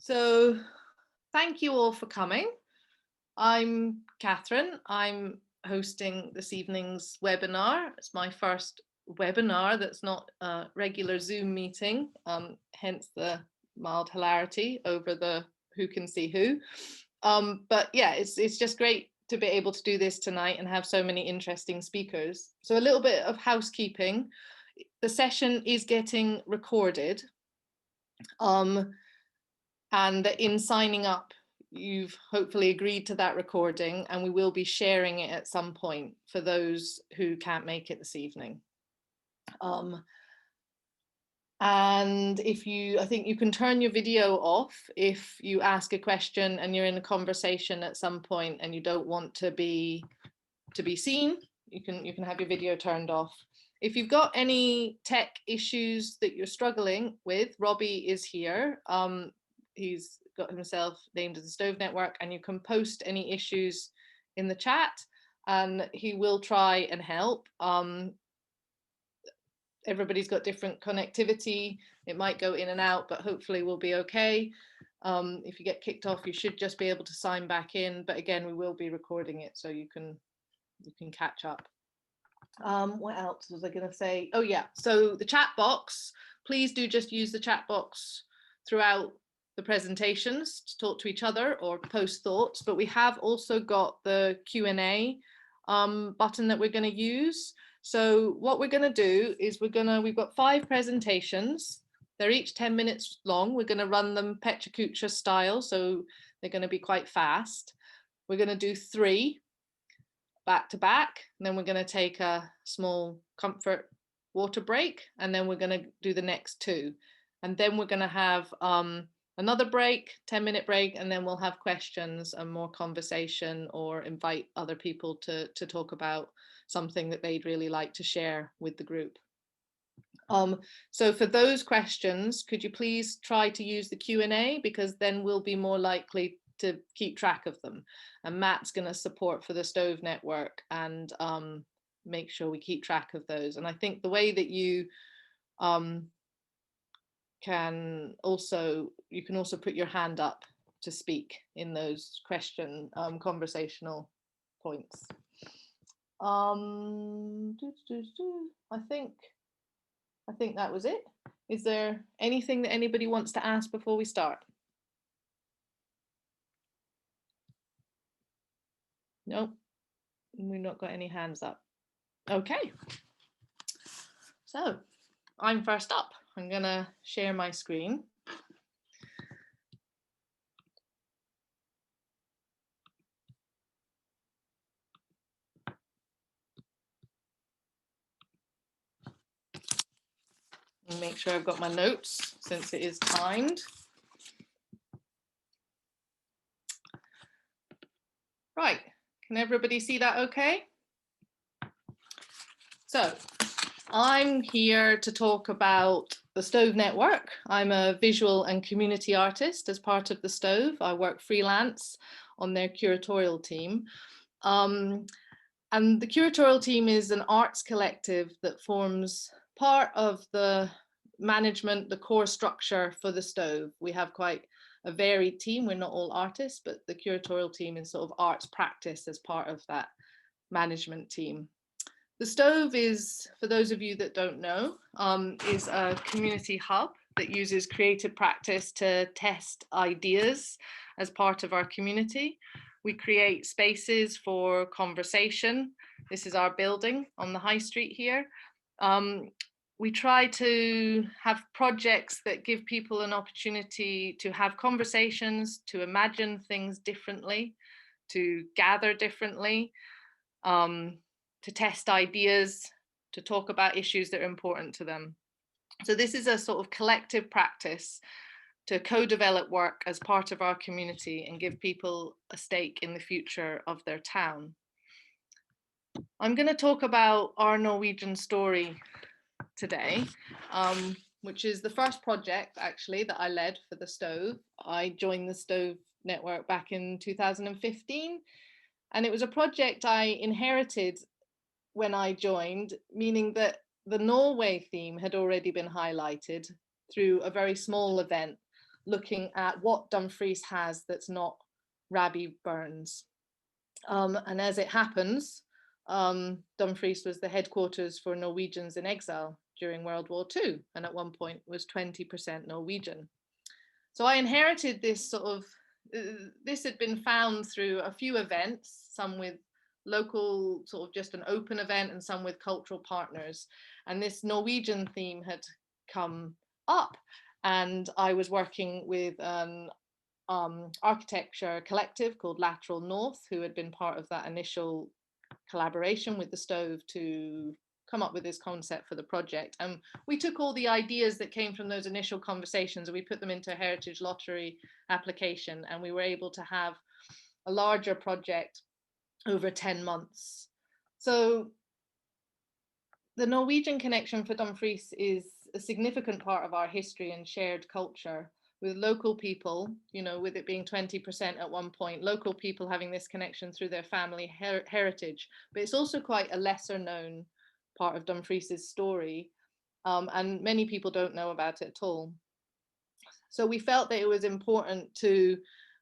So thank you all for coming. I'm Katharine. I'm hosting this evening's webinar. It's my first webinar that's not a regular Zoom meeting, hence the mild hilarity over the who can see who. But yeah, it's just great to be able to do this tonight and have so many interesting speakers. So a little bit of housekeeping. The session is getting recorded. And in signing up, you've hopefully agreed to that recording, and we will be sharing it at some point for those who can't make it this evening. And I think you can turn your video off if you ask a question and you're in a conversation at some point and you don't want to be seen. You can have your video turned off. If you've got any tech issues that you're struggling with, Robbie is here. He's got himself named as the Stove Network, and you can post any issues in the chat and he will try and help. Everybody's got different connectivity. It might go in and out, but hopefully we'll be okay. If you get kicked off, you should just be able to sign back in. But again, we will be recording it so you can catch up. What else was I going to say? Oh yeah, so the chat box, please do just use the chat box throughout the presentations to talk to each other or post thoughts, but we have also got the Q&A button that we're going to use. So what we're going to do is we've got 5 presentations. They're each 10 minutes long. We're going to run them Pecha Kucha style, so they're going to be quite fast. We're going to do 3 back to back, and then we're going to take a small comfort water break, and then we're going to do the next 2, and then we're going to have another break, 10-minute break, and then we'll have questions and more conversation or invite other people to talk about something that they'd really like to share with the group. So for those questions, could you please try to use the Q&A, because then we'll be more likely to keep track of them. And Matt's going to support for the Stove Network and make sure we keep track of those. And I think the way that you can also put your hand up to speak in those conversational points. I think that was it. Is there anything that anybody wants to ask before we start? Nope, we've not got any hands up. Okay, so I'm first up. I'm gonna share my screen. And make sure I've got my notes since it is timed. Right, can everybody see that okay? So I'm here to talk about the Stove Network. I'm a visual and community artist as part of the Stove. I work freelance on their curatorial team. And the curatorial team is an arts collective that forms part of the management, the core structure for the Stove. We have quite a varied team. We're not all artists, but the curatorial team is sort of arts practice as part of that management team. The Stove is, for those of you that don't know, is a community hub that uses creative practice to test ideas as part of our community. We create spaces for conversation. This is our building on the high street here. We try to have projects that give people an opportunity to have conversations, to imagine things differently, to gather differently, to test ideas, to talk about issues that are important to them. So this is a sort of collective practice to co-develop work as part of our community and give people a stake in the future of their town. I'm going to talk about our Norwegian story today, which is the first project actually that I led for the Stove. I joined the Stove Network back in 2015, and it was a project I inherited when I joined, meaning that the Norway theme had already been highlighted through a very small event looking at what Dumfries has that's not Rabbie Burns. And as it happens, Dumfries was the headquarters for Norwegians in exile during World War II, and at one point was 20% Norwegian. So I inherited this sort of, this had been found through a few events, some with local, sort of just an open event, and some with cultural partners. And this Norwegian theme had come up, and I was working with an architecture collective called Lateral North, who had been part of that initial collaboration with the Stove to come up with this concept for the project. And we took all the ideas that came from those initial conversations and we put them into a Heritage Lottery application, and we were able to have a larger project over 10 months. So the Norwegian connection for Dumfries is a significant part of our history and shared culture, with local people, you know, with it being 20% at one point, local people having this connection through their family heritage. But it's also quite a lesser known part of Dumfries's story, and many people don't know about it at all. So we felt that it was important to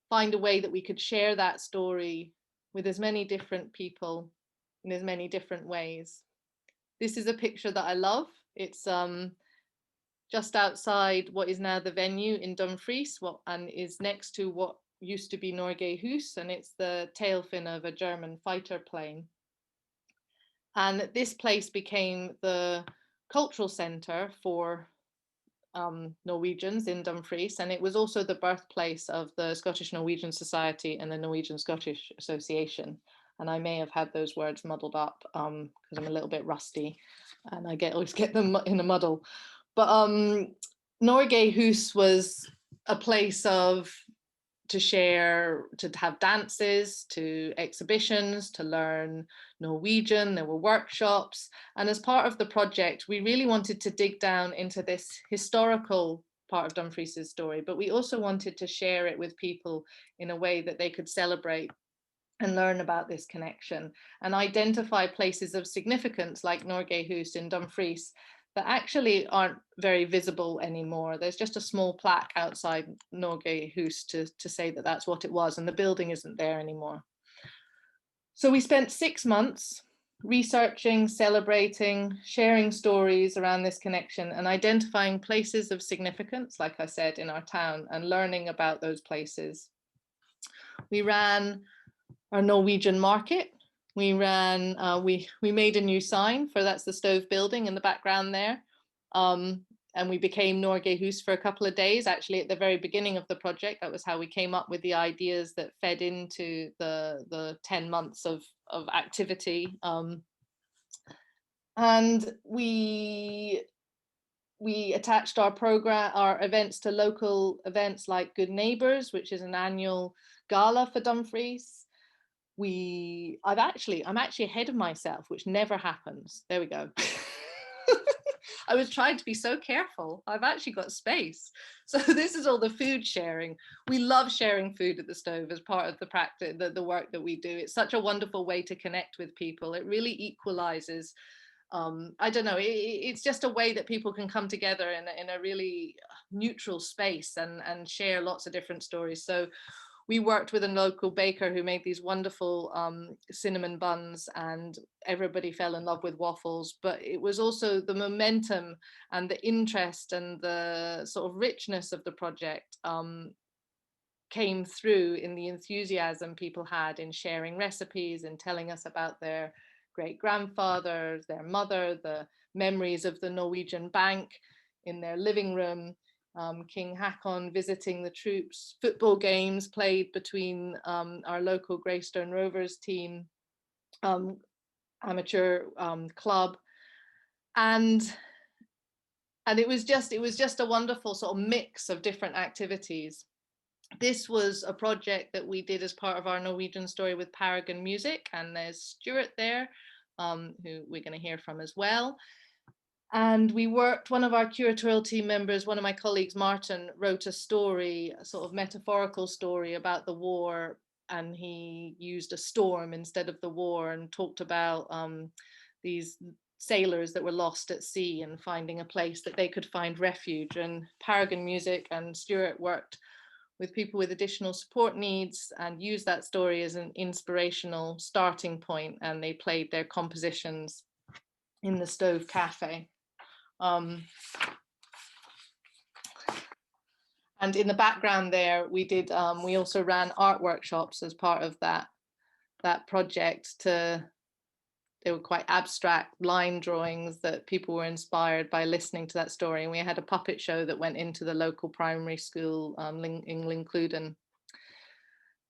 find a way that we could share that story with as many different people in as many different ways. This is a picture that I love. It's just outside what is now the venue in Dumfries, and is next to what used to be Norway Social, and it's the tail fin of a German fighter plane. And this place became the cultural centre for Norwegians in Dumfries, and it was also the birthplace of the Scottish Norwegian Society and the Norwegian Scottish Association. And I may have had those words muddled up because I'm a little bit rusty and I always get them in a muddle. But Norway Social was a place to share, to have dances, to exhibitions, to learn Norwegian. There were workshops. And as part of the project, we really wanted to dig down into this historical part of Dumfries's story, but we also wanted to share it with people in a way that they could celebrate and learn about this connection and identify places of significance like Norway Social in Dumfries that actually aren't very visible anymore. There's just a small plaque outside Norway Social to say that that's what it was, and the building isn't there anymore. So we spent 6 months researching, celebrating, sharing stories around this connection and identifying places of significance, like I said, in our town, and learning about those places. We ran our Norwegian market. We ran, we made a new sign for, that's the Stove building in the background there. And we became Norway Social for a couple of days, actually at the very beginning of the project. That was how we came up with the ideas that fed into the 10 months of activity. And we attached our program, our events to local events like Good Neighbours, which is an annual gala for Dumfries. I'm actually ahead of myself, which never happens. There we go. I was trying to be so careful. I've actually got space. So this is all the food sharing. We love sharing food at the Stove as part of the practice, the work that we do. It's such a wonderful way to connect with people. It really equalizes. I don't know, it's just a way that people can come together in a really neutral space and share lots of different stories. So we worked with a local baker who made these wonderful cinnamon buns, and everybody fell in love with waffles. But it was also the momentum and the interest and the sort of richness of the project came through in the enthusiasm people had in sharing recipes and telling us about their great grandfather, their mother, the memories of the Norwegian bank in their living room. King Håkon visiting the troops, football games played between our local Greystone Rovers team, amateur club, and it was just a wonderful sort of mix of different activities. This was a project that we did as part of our Norwegian story with Paragon Music, and there's Stuart there, who we're going to hear from as well. And we worked, one of our curatorial team members, one of my colleagues, Martin, wrote a story, a sort of metaphorical story about the war, and he used a storm instead of the war and talked about these sailors that were lost at sea and finding a place that they could find refuge. And Paragon Music and Stuart worked with people with additional support needs and used that story as an inspirational starting point, and they played their compositions in the Stove Cafe. And in the background there, we also ran art workshops as part of that project. They were quite abstract line drawings that people were inspired by listening to that story. And we had a puppet show that went into the local primary school in Lincluden.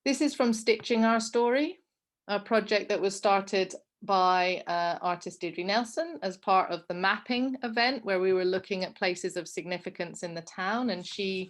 This is from Stitching Our Story, a project that was started by artist Deirdre Nelson as part of the mapping event, where we were looking at places of significance in the town, and she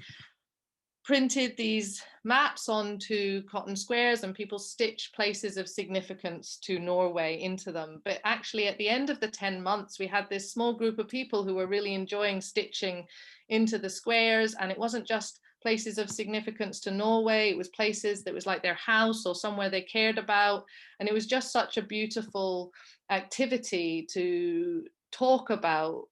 printed these maps onto cotton squares and people stitched places of significance to Norway into them. But actually at the end of the 10 months, we had this small group of people who were really enjoying stitching into the squares. And it wasn't just places of significance to Norway, it was places that was like their house or somewhere they cared about. And it was just such a beautiful activity to talk about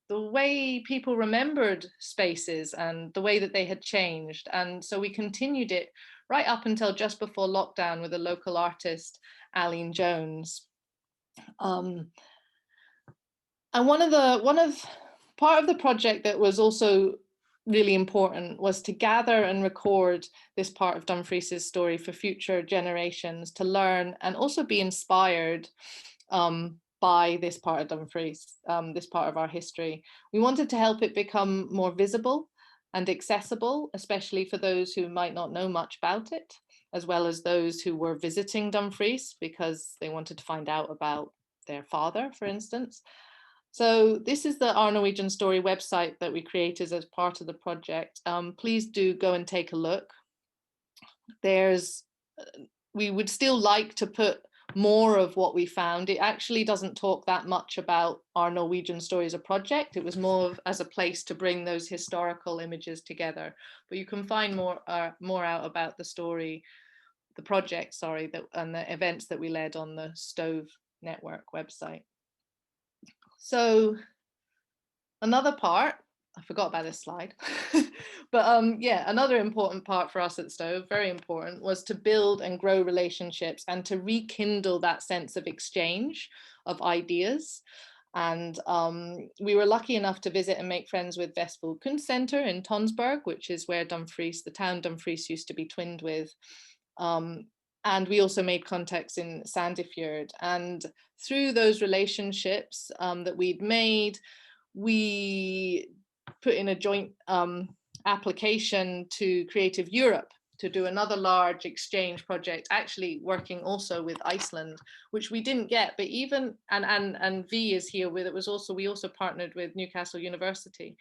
the way people remembered spaces and the way that they had changed. And so we continued it right up until just before lockdown with a local artist, Aline Jones. And part of the project that was also really important was to gather and record this part of Dumfries's story for future generations to learn and also be inspired by this part of Dumfries, this part of our history. We wanted to help it become more visible and accessible, especially for those who might not know much about it, as well as those who were visiting Dumfries because they wanted to find out about their father, for instance. So this is the Our Norwegian Story website that we created as part of the project. Please do go and take a look. We would still like to put more of what we found. It actually doesn't talk that much about Our Norwegian Story as a project. It was more as a place to bring those historical images together. But you can find more out about the story, the project, sorry, and the events that we led on the Stove Network website. So another part, I forgot about this slide, but yeah, another important part for us at Stove, very important, was to build and grow relationships and to rekindle that sense of exchange of ideas. And we were lucky enough to visit and make friends with Vestfold Kunstcenter in Tonsberg, which is where Dumfries, the town Dumfries used to be twinned with. And we also made contacts in Sandefjord. And through those relationships that we'd made, we put in a joint application to Creative Europe to do another large exchange project, actually working also with Iceland, which we didn't get, but even, and V is here with it, we also partnered with Newcastle University.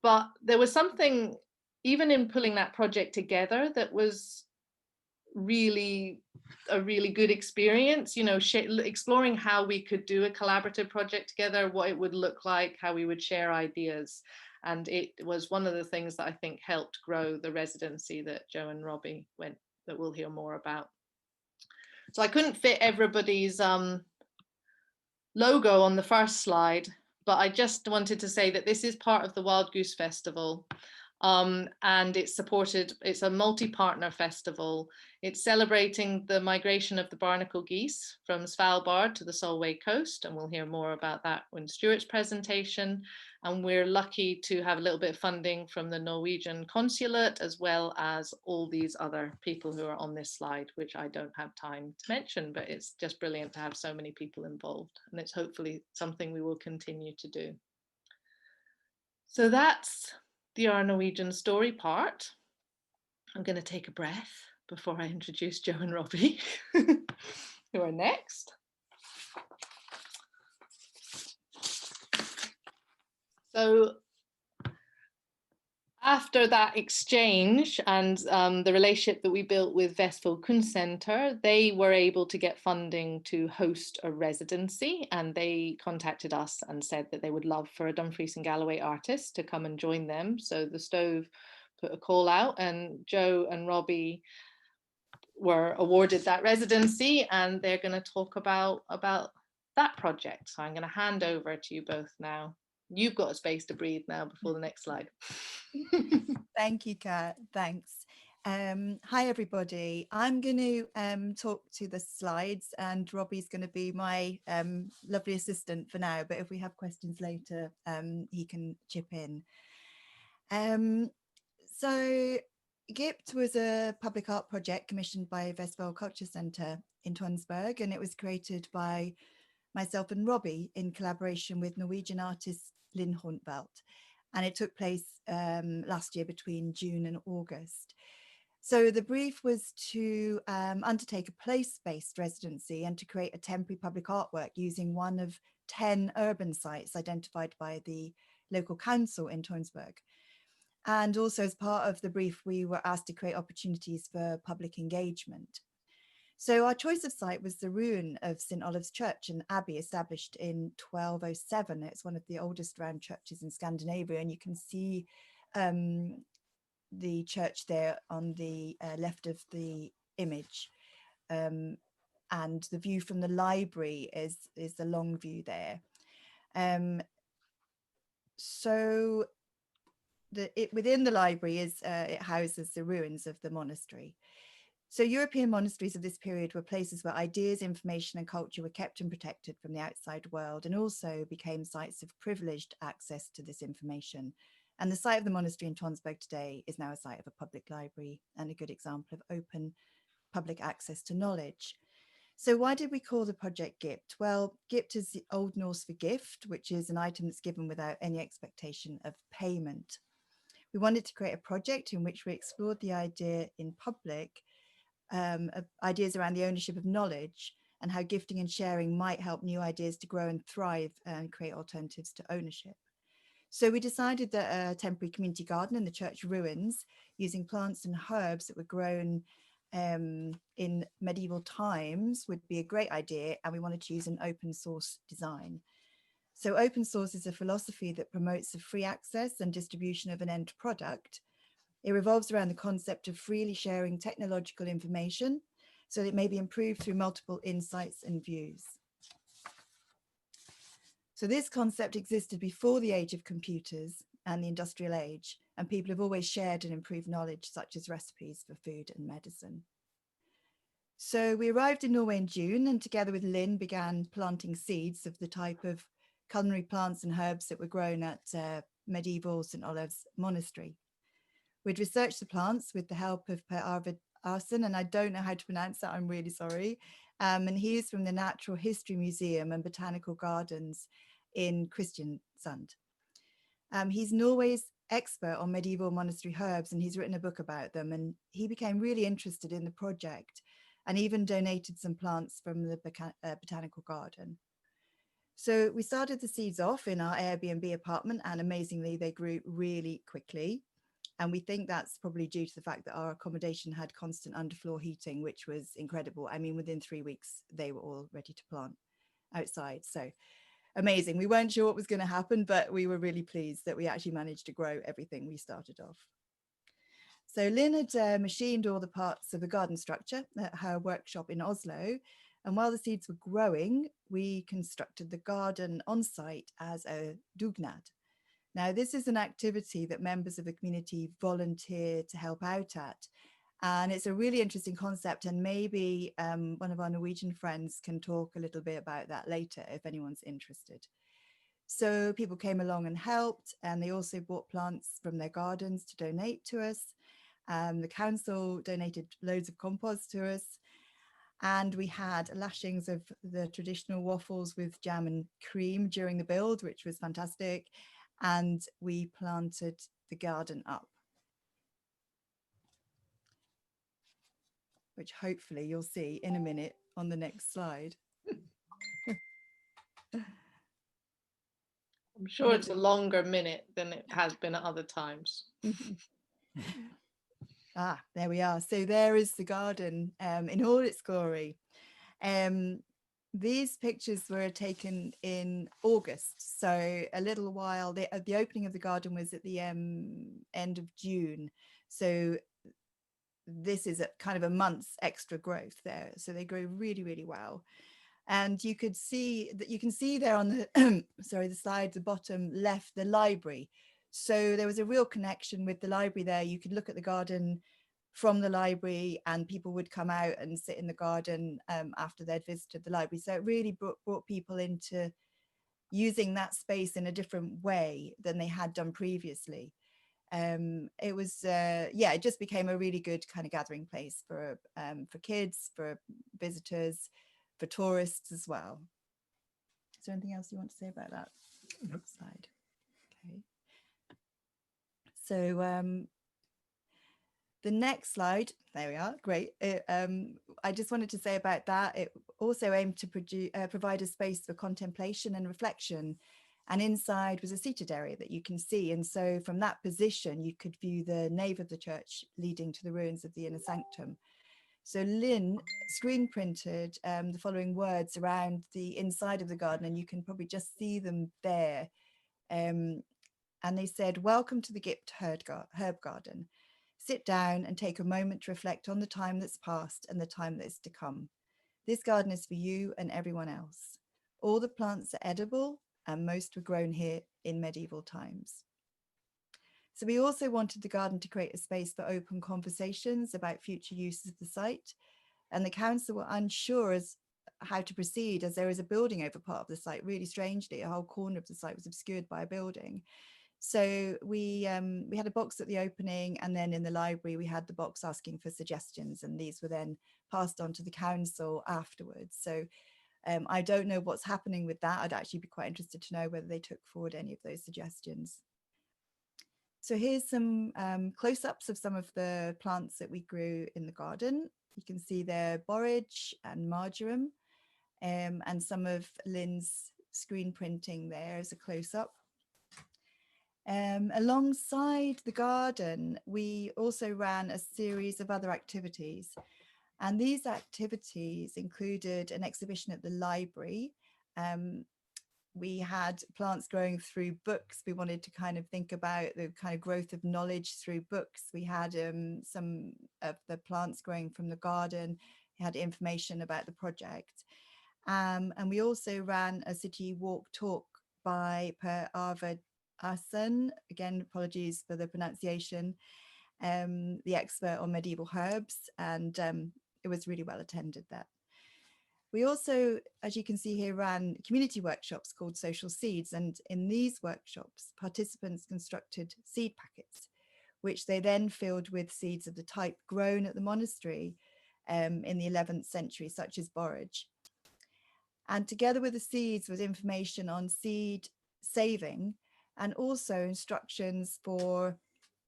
But there was something, even in pulling that project together, that was really a really good experience, you know, exploring how we could do a collaborative project together, what it would look like, how we would share ideas. And it was one of the things that I think helped grow the residency that Joe and Robbie went, that we'll hear more about. So I couldn't fit everybody's logo on the first slide, but I just wanted to say that this is part of the Wild Goose Festival. And it's a multi-partner festival. It's celebrating the migration of the barnacle geese from Svalbard to the Solway coast, and we'll hear more about that in Stuart's presentation. And we're lucky to have a little bit of funding from the Norwegian consulate, as well as all these other people who are on this slide, which I don't have time to mention, but it's just brilliant to have so many people involved, and it's hopefully something we will continue to do. So that's the Our Norwegian Story part. I'm going to take a breath before I introduce Joe and Robbie, who are next. So after that exchange and the relationship that we built with Vestfold Kunstcenter, they were able to get funding to host a residency, and they contacted us and said that they would love for a Dumfries and Galloway artist to come and join them. So the Stove put a call out, and Joe and Robbie were awarded that residency, and they're going to talk about that project. So I'm going to hand over to you both now. You've got a space to breathe now before the next slide. Thank you, Kat. Thanks. Hi, everybody. I'm going to talk to the slides, and Robbie's going to be my lovely assistant for now. But if we have questions later, he can chip in. So GIPT was a public art project commissioned by Lidwell Culture Centre in Tønsberg, and it was created by myself and Robbie in collaboration with Norwegian artist Zonneveld. And it took place last year between June and August. So the brief was to undertake a place-based residency and to create a temporary public artwork using one of 10 urban sites identified by the local council in Tønsberg. And also as part of the brief, we were asked to create opportunities for public engagement. So our choice of site was the ruin of St. Olave's Church, an abbey established in 1207. It's one of the oldest round churches in Scandinavia, and you can see the church there on the left of the image. And the view from the library is the long view there. So within the library it houses the ruins of the monastery. So European monasteries of this period were places where ideas, information and culture were kept and protected from the outside world, and also became sites of privileged access to this information. And the site of the monastery in Tønsberg today is now a site of a public library and a good example of open public access to knowledge. So why did we call the project GIPT? Well, GIPT is the Old Norse for gift, which is an item that's given without any expectation of payment. We wanted to create a project in which we explored the idea in public, ideas around the ownership of knowledge and how gifting and sharing might help new ideas to grow and thrive and create alternatives to ownership. So we decided that a temporary community garden in the church ruins using plants and herbs that were grown in medieval times would be a great idea, and we wanted to use an open source design. So open source is a philosophy that promotes the free access and distribution of an end product. It revolves around the concept of freely sharing technological information so that it may be improved through multiple insights and views. So this concept existed before the age of computers and the industrial age, and people have always shared and improved knowledge, such as recipes for food and medicine. So we arrived in Norway in June, and together with Lynn began planting seeds of the type of culinary plants and herbs that were grown at medieval St. Olave's Monastery. We'd researched the plants with the help of Per Arvid Arsen, and I don't know how to pronounce that, I'm really sorry. And he's from the Natural History Museum and Botanical Gardens in Kristiansand. He's Norway's expert on medieval monastery herbs, and he's written a book about them, and he became really interested in the project and even donated some plants from the botanical garden. So we started the seeds off in our Airbnb apartment, and amazingly they grew really quickly. And we think that's probably due to the fact that our accommodation had constant underfloor heating, which was incredible. I mean, within 3 weeks, they were all ready to plant outside. So amazing. We weren't sure what was going to happen, but we were really pleased that we actually managed to grow everything we started off. So Lynn had machined all the parts of the garden structure at her workshop in Oslo. And while the seeds were growing, we constructed the garden on site as a dugnad. Now, this is an activity that members of the community volunteer to help out at. And it's a really interesting concept, and maybe one of our Norwegian friends can talk a little bit about that later if anyone's interested. So people came along and helped, and they also bought plants from their gardens to donate to us. The council donated loads of compost to us. And we had lashings of the traditional waffles with jam and cream during the build, which was fantastic. And we planted the garden up, which hopefully you'll see in a minute on the next slide. I'm sure it's a longer minute than it has been at other times. There we are. So there is the garden in all its glory. These pictures were taken in August, so a little while. The opening of the garden was at the end of June, so this is a kind of a month's extra growth there. So they grow really, really well. And you can see there on the sorry, the slide, the bottom left, the library. So there was a real connection with the library there. You could look at the garden from the library, and people would come out and sit in the garden after they'd visited the library. So it really brought people into using that space in a different way than they had done previously. It was it just became a really good kind of gathering place for kids, for visitors, for tourists as well. Is there anything else you want to say about that slide? Okay. So the next slide, there we are, great. I just wanted to say about that, it also aimed to provide a space for contemplation and reflection. And inside was a seated area that you can see. And so from that position, you could view the nave of the church leading to the ruins of the inner sanctum. So Lynn screen printed the following words around the inside of the garden, and you can probably just see them there. And they said, "Welcome to the Gipped Herb Garden. Sit down and take a moment to reflect on the time that's passed and the time that is to come. This garden is for you and everyone else. All the plants are edible, and most were grown here in medieval times." So we also wanted the garden to create a space for open conversations about future uses of the site. And the council were unsure as how to proceed, as there is a building over part of the site. Really strangely, a whole corner of the site was obscured by a building. So we had a box at the opening, and then in the library we had the box asking for suggestions, and these were then passed on to the council afterwards. So I don't know what's happening with that. I'd actually be quite interested to know whether they took forward any of those suggestions. So here's some close-ups of some of the plants that we grew in the garden. You can see there borage and marjoram, and some of Lynn's screen printing there as a close-up. Alongside the garden, we also ran a series of other activities. And these activities included an exhibition at the library. We had plants growing through books. We wanted to kind of think about the kind of growth of knowledge through books. We had some of the plants growing from the garden. We had information about the project. And we also ran a city walk talk by Per Arvid Asen, again, apologies for the pronunciation, the expert on medieval herbs, and it was really well attended there. We also, as you can see here, ran community workshops called Social Seeds, and in these workshops, participants constructed seed packets, which they then filled with seeds of the type grown at the monastery in the 11th century, such as borage. And together with the seeds was information on seed saving, and also instructions for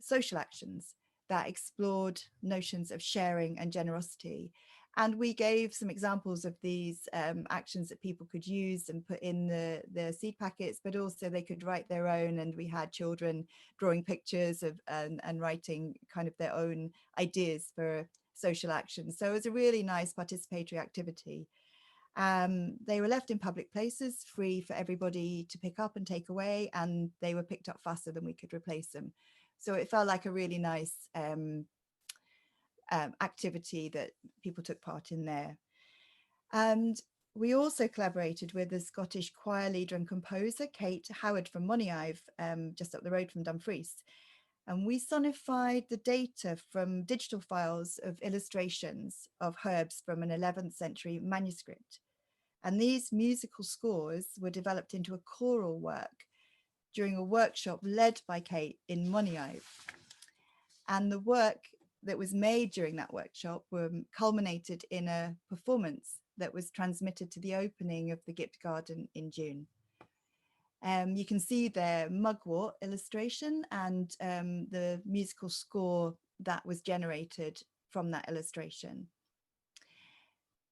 social actions that explored notions of sharing and generosity. And we gave some examples of these actions that people could use and put in the seed packets, but also they could write their own. And we had children drawing pictures of and writing kind of their own ideas for social actions. So it was a really nice participatory activity. They were left in public places, free for everybody to pick up and take away, and they were picked up faster than we could replace them. So it felt like a really nice activity that people took part in there. And we also collaborated with the Scottish choir leader and composer, Kate Howard from Moniaive, just up the road from Dumfries. And we sonified the data from digital files of illustrations of herbs from an 11th century manuscript. And these musical scores were developed into a choral work during a workshop led by Kate in Moniaive. And the work that was made during that workshop were culminated in a performance that was transmitted to the opening of the Gipped Garden in June. You can see their mugwort illustration and the musical score that was generated from that illustration.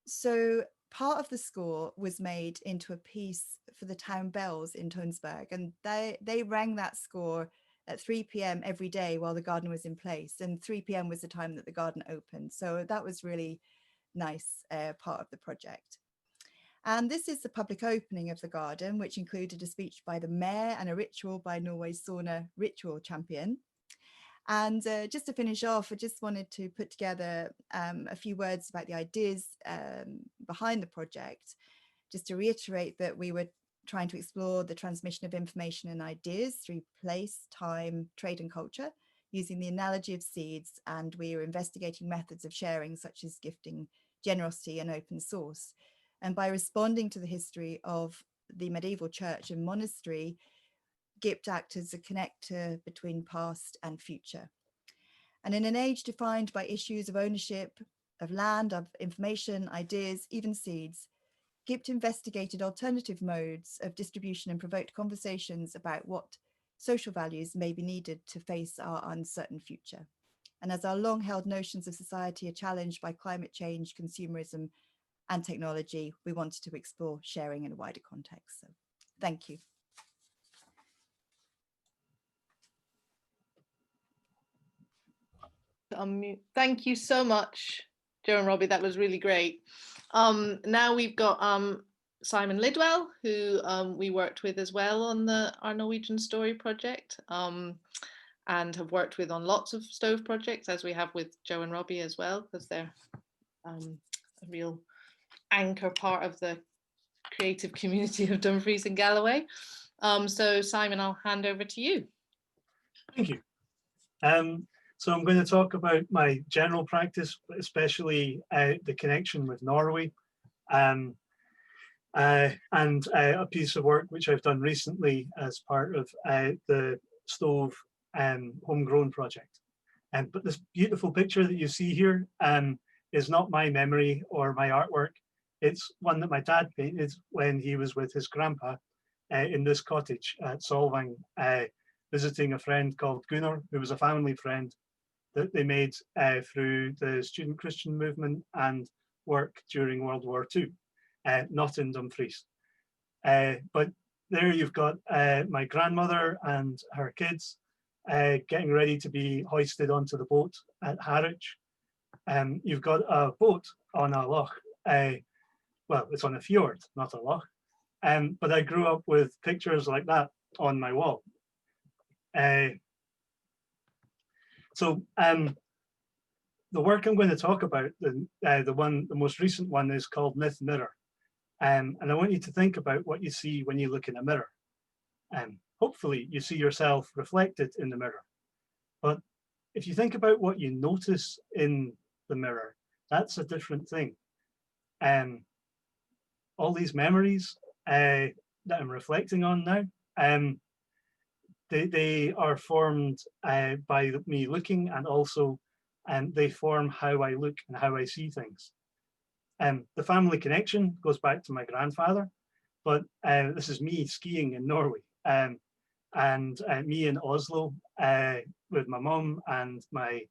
So part of the score was made into a piece for the town bells in Tunsberg, and they rang that score at 3 p.m. every day while the garden was in place, and 3 p.m. was the time that the garden opened. So that was really nice part of the project. And this is the public opening of the garden, which included a speech by the mayor and a ritual by Norway's sauna ritual champion. And just to finish off, I just wanted to put together a few words about the ideas behind the project. Just to reiterate that we were trying to explore the transmission of information and ideas through place, time, trade and culture, using the analogy of seeds, and we are investigating methods of sharing such as gifting, generosity and open source. And by responding to the history of the medieval church and monastery, GIPT acts as a connector between past and future. And in an age defined by issues of ownership, of land, of information, ideas, even seeds, GIPT investigated alternative modes of distribution and provoked conversations about what social values may be needed to face our uncertain future. And as our long-held notions of society are challenged by climate change, consumerism, and technology, we wanted to explore sharing in a wider context. So, thank you. Thank you so much, Jo and Robbie. That was really great. Now we've got Simon Lidwell, who we worked with as well on our Norwegian Story project, and have worked with on lots of Stove projects, as we have with Jo and Robbie as well, because they're a real anchor part of the creative community of Dumfries and Galloway. So Simon, I'll hand over to you. Thank you. So I'm going to talk about my general practice, but especially the connection with Norway, and a piece of work which I've done recently as part of the Stove homegrown project. But this beautiful picture that you see here is not my memory or my artwork. It's one that my dad painted when he was with his grandpa in this cottage at Solvang, visiting a friend called Gunnar, who was a family friend that they made through the student Christian movement and work during World War II, not in Dumfries. But there you've got my grandmother and her kids getting ready to be hoisted onto the boat at Harwich. You've got a boat on a loch. Well, it's on a fjord, not a loch. But I grew up with pictures like that on my wall. So the work I'm going to talk about, the most recent one, is called Myth Mirror. And I want you to think about what you see when you look in a mirror. Hopefully you see yourself reflected in the mirror. But if you think about what you notice in the mirror, that's a different thing. All these memories that I'm reflecting on now, they are formed by me looking, and also they form how I look and how I see things. The family connection goes back to my grandfather, but this is me skiing in Norway, and me in Oslo with my mum and my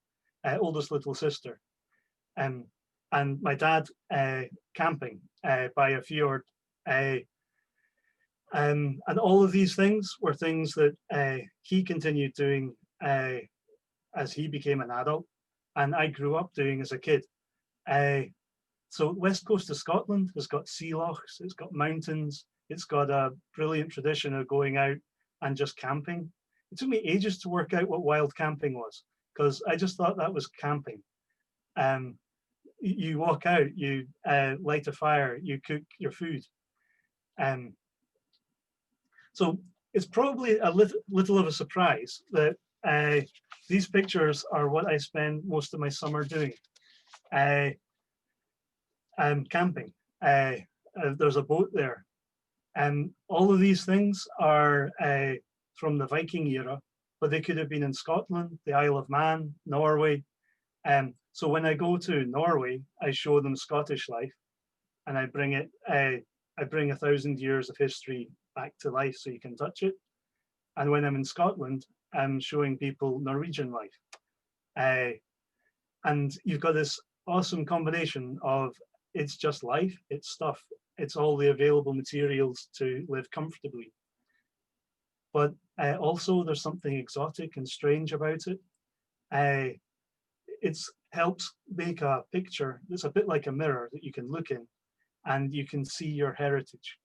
oldest little sister, and my dad camping by a fjord. And all of these things were things that he continued doing as he became an adult, and I grew up doing as a kid. So west coast of Scotland has got sea lochs, it's got mountains, it's got a brilliant tradition of going out and just camping. It took me ages to work out what wild camping was, because I just thought that was camping. You walk out, you light a fire, you cook your food. So it's probably a little of a surprise that these pictures are what I spend most of my summer doing. Camping. There's a boat there. And all of these things are from the Viking era, but they could have been in Scotland, the Isle of Man, Norway. So when I go to Norway, I show them Scottish life, and I bring 1,000 years of history back to life so you can touch it. And when I'm in Scotland, I'm showing people Norwegian life. And you've got this awesome combination of it's just life, it's stuff, it's all the available materials to live comfortably. But also there's something exotic and strange about it. It helps make a picture that's a bit like a mirror that you can look in and you can see your heritage.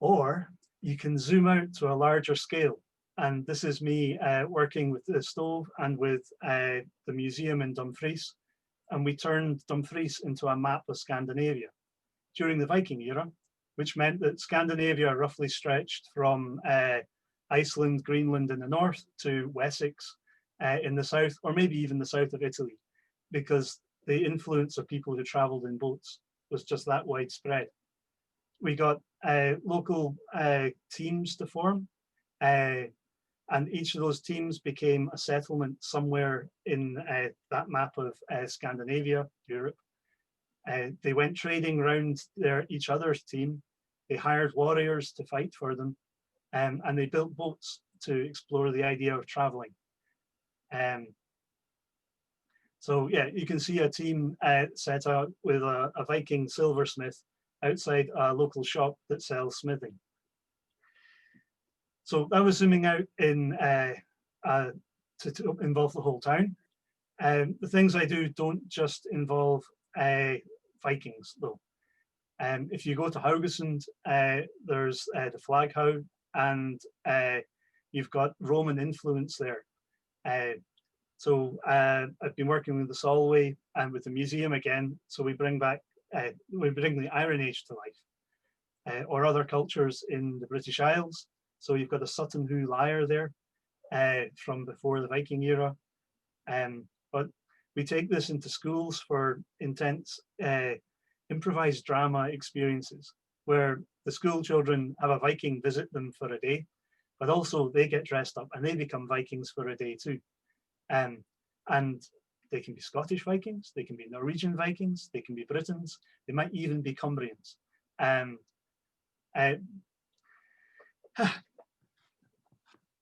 Or you can zoom out to a larger scale. And this is me working with the Stove and with the museum in Dumfries. And we turned Dumfries into a map of Scandinavia, during the Viking era, which meant that Scandinavia roughly stretched from Iceland, Greenland in the north to Wessex in the south, or maybe even the south of Italy, because the influence of people who traveled in boats was just that widespread. We got local teams to form, and each of those teams became a settlement somewhere in that map of Scandinavia, Europe. They went trading around each other's team. They hired warriors to fight for them, and they built boats to explore the idea of traveling. So yeah, you can see a team set out with a Viking silversmith outside a local shop that sells smithing. So that was zooming out in to involve the whole town. The things I do don't just involve Vikings though. If you go to Haugesund, there's the Flaghouse, and you've got Roman influence there. So I've been working with the Solway and with the museum again. So we bring the Iron Age to life, or other cultures in the British Isles. So you've got a Sutton Hoo lyre there from before the Viking era. But we take this into schools for intense improvised drama experiences, where the school children have a Viking visit them for a day, but also they get dressed up and they become Vikings for a day too. And they can be Scottish Vikings, they can be Norwegian Vikings, they can be Britons, they might even be Cumbrians.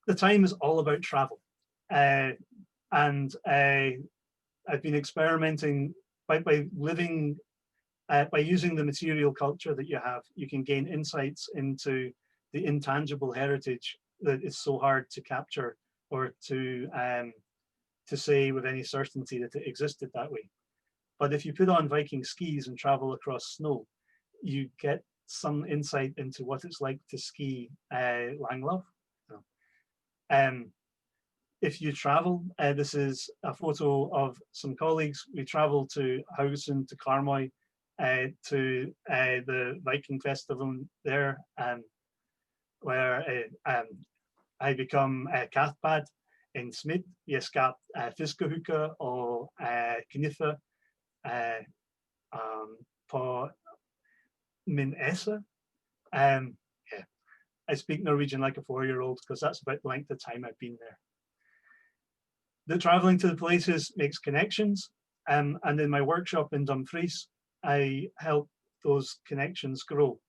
The time is all about travel. And I've been experimenting by living, by using the material culture that you have, you can gain insights into the intangible heritage that is so hard to capture or to say with any certainty that it existed that way. But if you put on Viking skis and travel across snow, you get some insight into what it's like to ski Langlove. If you travel, this is a photo of some colleagues. We travel to Haugesund, to Karmøy, to the Viking Festival there, where I become Cathpad in Smid. Jeg skap fiskehooker og kniffe på min esse. Yeah. I speak Norwegian like a 4-year-old because that's about the length of time I've been there. The traveling to the places makes connections, and in my workshop in Dumfries, I help those connections grow.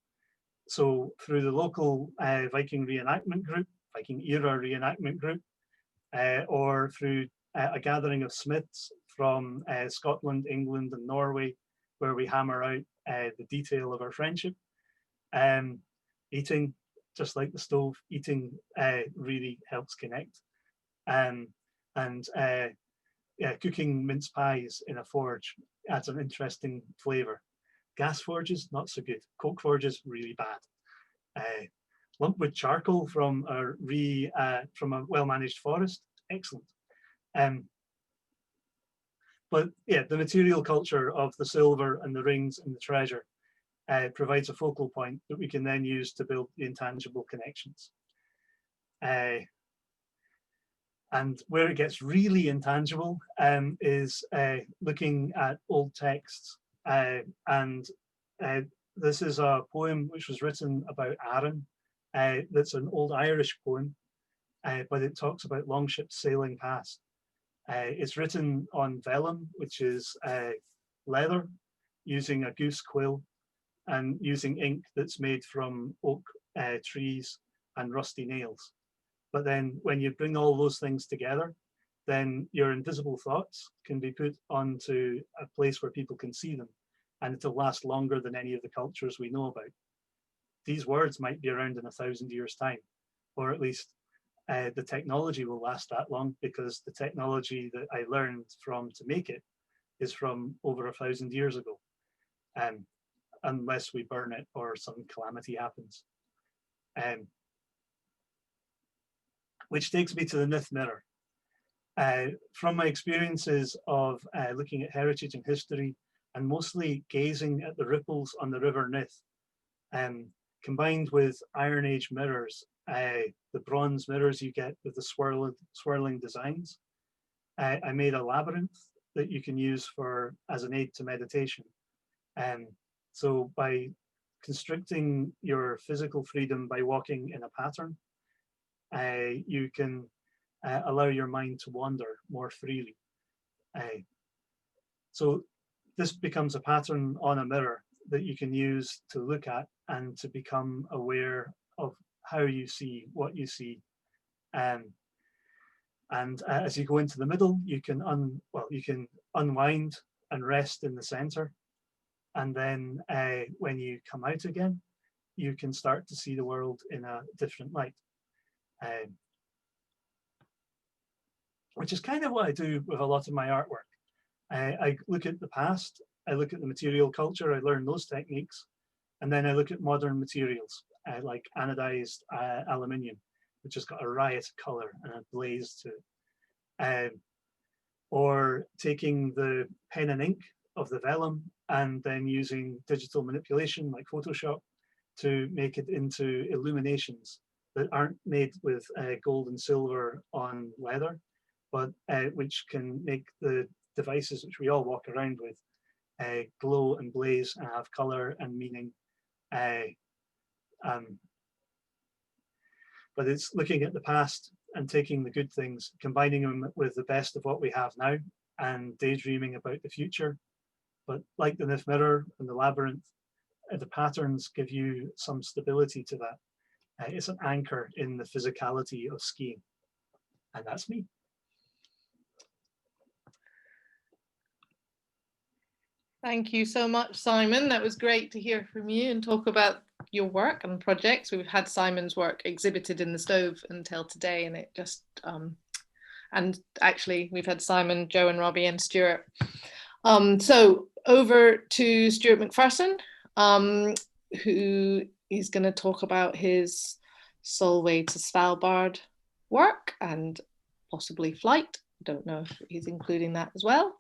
So through the local Viking reenactment group, Viking era reenactment group, or through a gathering of smiths from Scotland, England, and Norway, where we hammer out the detail of our friendship. Eating, just like the stove, eating really helps connect. Yeah, cooking mince pies in a forge adds an interesting flavor. Gas forges, not so good. Coke forges, really bad. Lumpwood charcoal from a well-managed forest, excellent. But yeah, the material culture of the silver and the rings and the treasure provides a focal point that we can then use to build the intangible connections. And where it gets really intangible is looking at old texts. This is a poem which was written about Arran. That's an old Irish poem, but it talks about longships sailing past. It's written on vellum, which is leather, using a goose quill and using ink that's made from oak trees and rusty nails. But then when you bring all those things together, then your invisible thoughts can be put onto a place where people can see them, and it'll last longer than any of the cultures we know about. These words might be around in 1,000 years' time, or at least the technology will last that long, because the technology that I learned from to make it is from over 1,000 years ago, unless we burn it or some calamity happens. Which takes me to the myth mirror. From my experiences of looking at heritage and history and mostly gazing at the ripples on the River Nith, combined with Iron Age mirrors, the bronze mirrors you get with the swirling designs. I made a labyrinth that you can use as an aid to meditation. So by constricting your physical freedom by walking in a pattern, you can allow your mind to wander more freely. So this becomes a pattern on a mirror that you can use to look at and to become aware of how you see what you see. And as you go into the middle, you can unwind and rest in the center. And then when you come out again, you can start to see the world in a different light. Which is kind of what I do with a lot of my artwork. I look at the past, I look at the material culture, I learn those techniques, and then I look at modern materials like anodized aluminium, which has got a riot color and a blaze to it. Or taking the pen and ink of the vellum and then using digital manipulation like Photoshop to make it into illuminations that aren't made with gold and silver on leather, but which can make the devices which we all walk around with glow and blaze and have color and meaning. But it's looking at the past and taking the good things, combining them with the best of what we have now and daydreaming about the future. But like the Nith Mirror and the Labyrinth, the patterns give you some stability to that. It's an anchor in the physicality of skiing. And that's me. Thank you so much, Simon. That was great to hear from you and talk about your work and projects. We've had Simon's work exhibited in the Stove until today, and it just, and actually we've had Simon, Joe and Robbie and Stuart. So over to Stuart Macpherson, who is going to talk about his Solway to Svalbard work and possibly flight. I don't know if he's including that as well.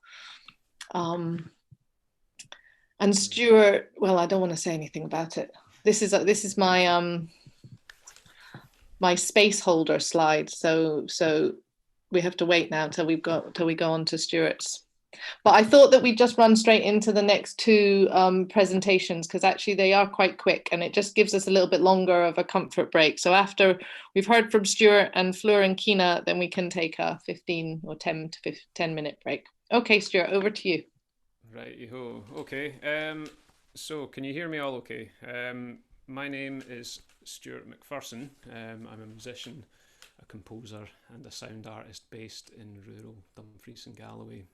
And Stuart, well, I don't want to say anything about it. This is my my space holder slide. So we have to wait now till we go on to Stuart's. But I thought that we'd just run straight into the next two presentations, because actually they are quite quick and it just gives us a little bit longer of a comfort break. So after we've heard from Stuart and Floortje and Kine, then we can take a 15 or 10 minute break. Okay, Stuart, over to you. Right-ho, okay. So can you hear me all okay? My name is Stuart Macpherson. I'm a musician, a composer and a sound artist based in rural Dumfries and Galloway.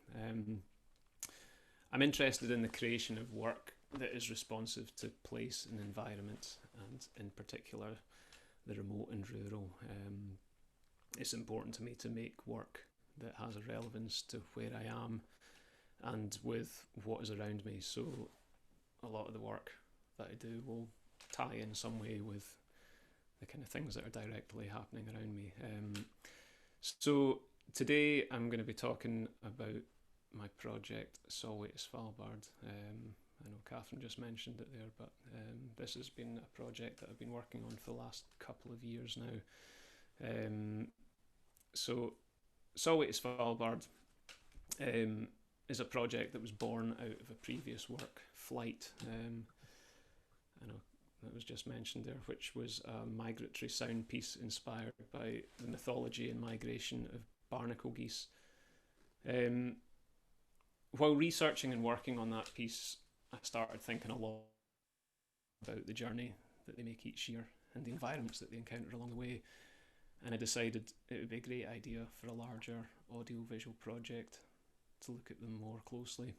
I'm interested in the creation of work that is responsive to place and environment, and in particular the remote and rural. It's important to me to make work that has a relevance to where I am and with what is around me. So a lot of the work that I do will tie in some way with the kind of things that are directly happening around me. So today I'm going to be talking about my project Solway to Svalbard. I know Katharine just mentioned it there, but this has been a project that I've been working on for the last couple of years now. So Solway to Svalbard is a project that was born out of a previous work, Flight. I know that was just mentioned there, which was a migratory sound piece inspired by the mythology and migration of barnacle geese. While researching and working on that piece, I started thinking a lot about the journey that they make each year and the environments that they encounter along the way, and I decided it would be a great idea for a larger audio-visual project to look at them more closely.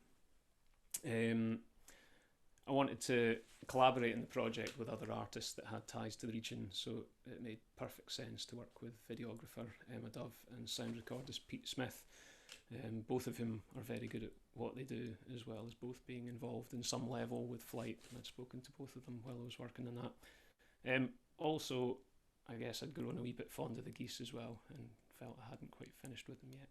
I wanted to collaborate in the project with other artists that had ties to the region, so it made perfect sense to work with videographer Emma Dove and sound recordist Pete Smith, both of whom are very good at what they do, as well as both being involved in some level with Flight. I'd spoken to both of them while I was working on that. Also, I guess I'd grown a wee bit fond of the geese as well and felt I hadn't quite finished with them yet.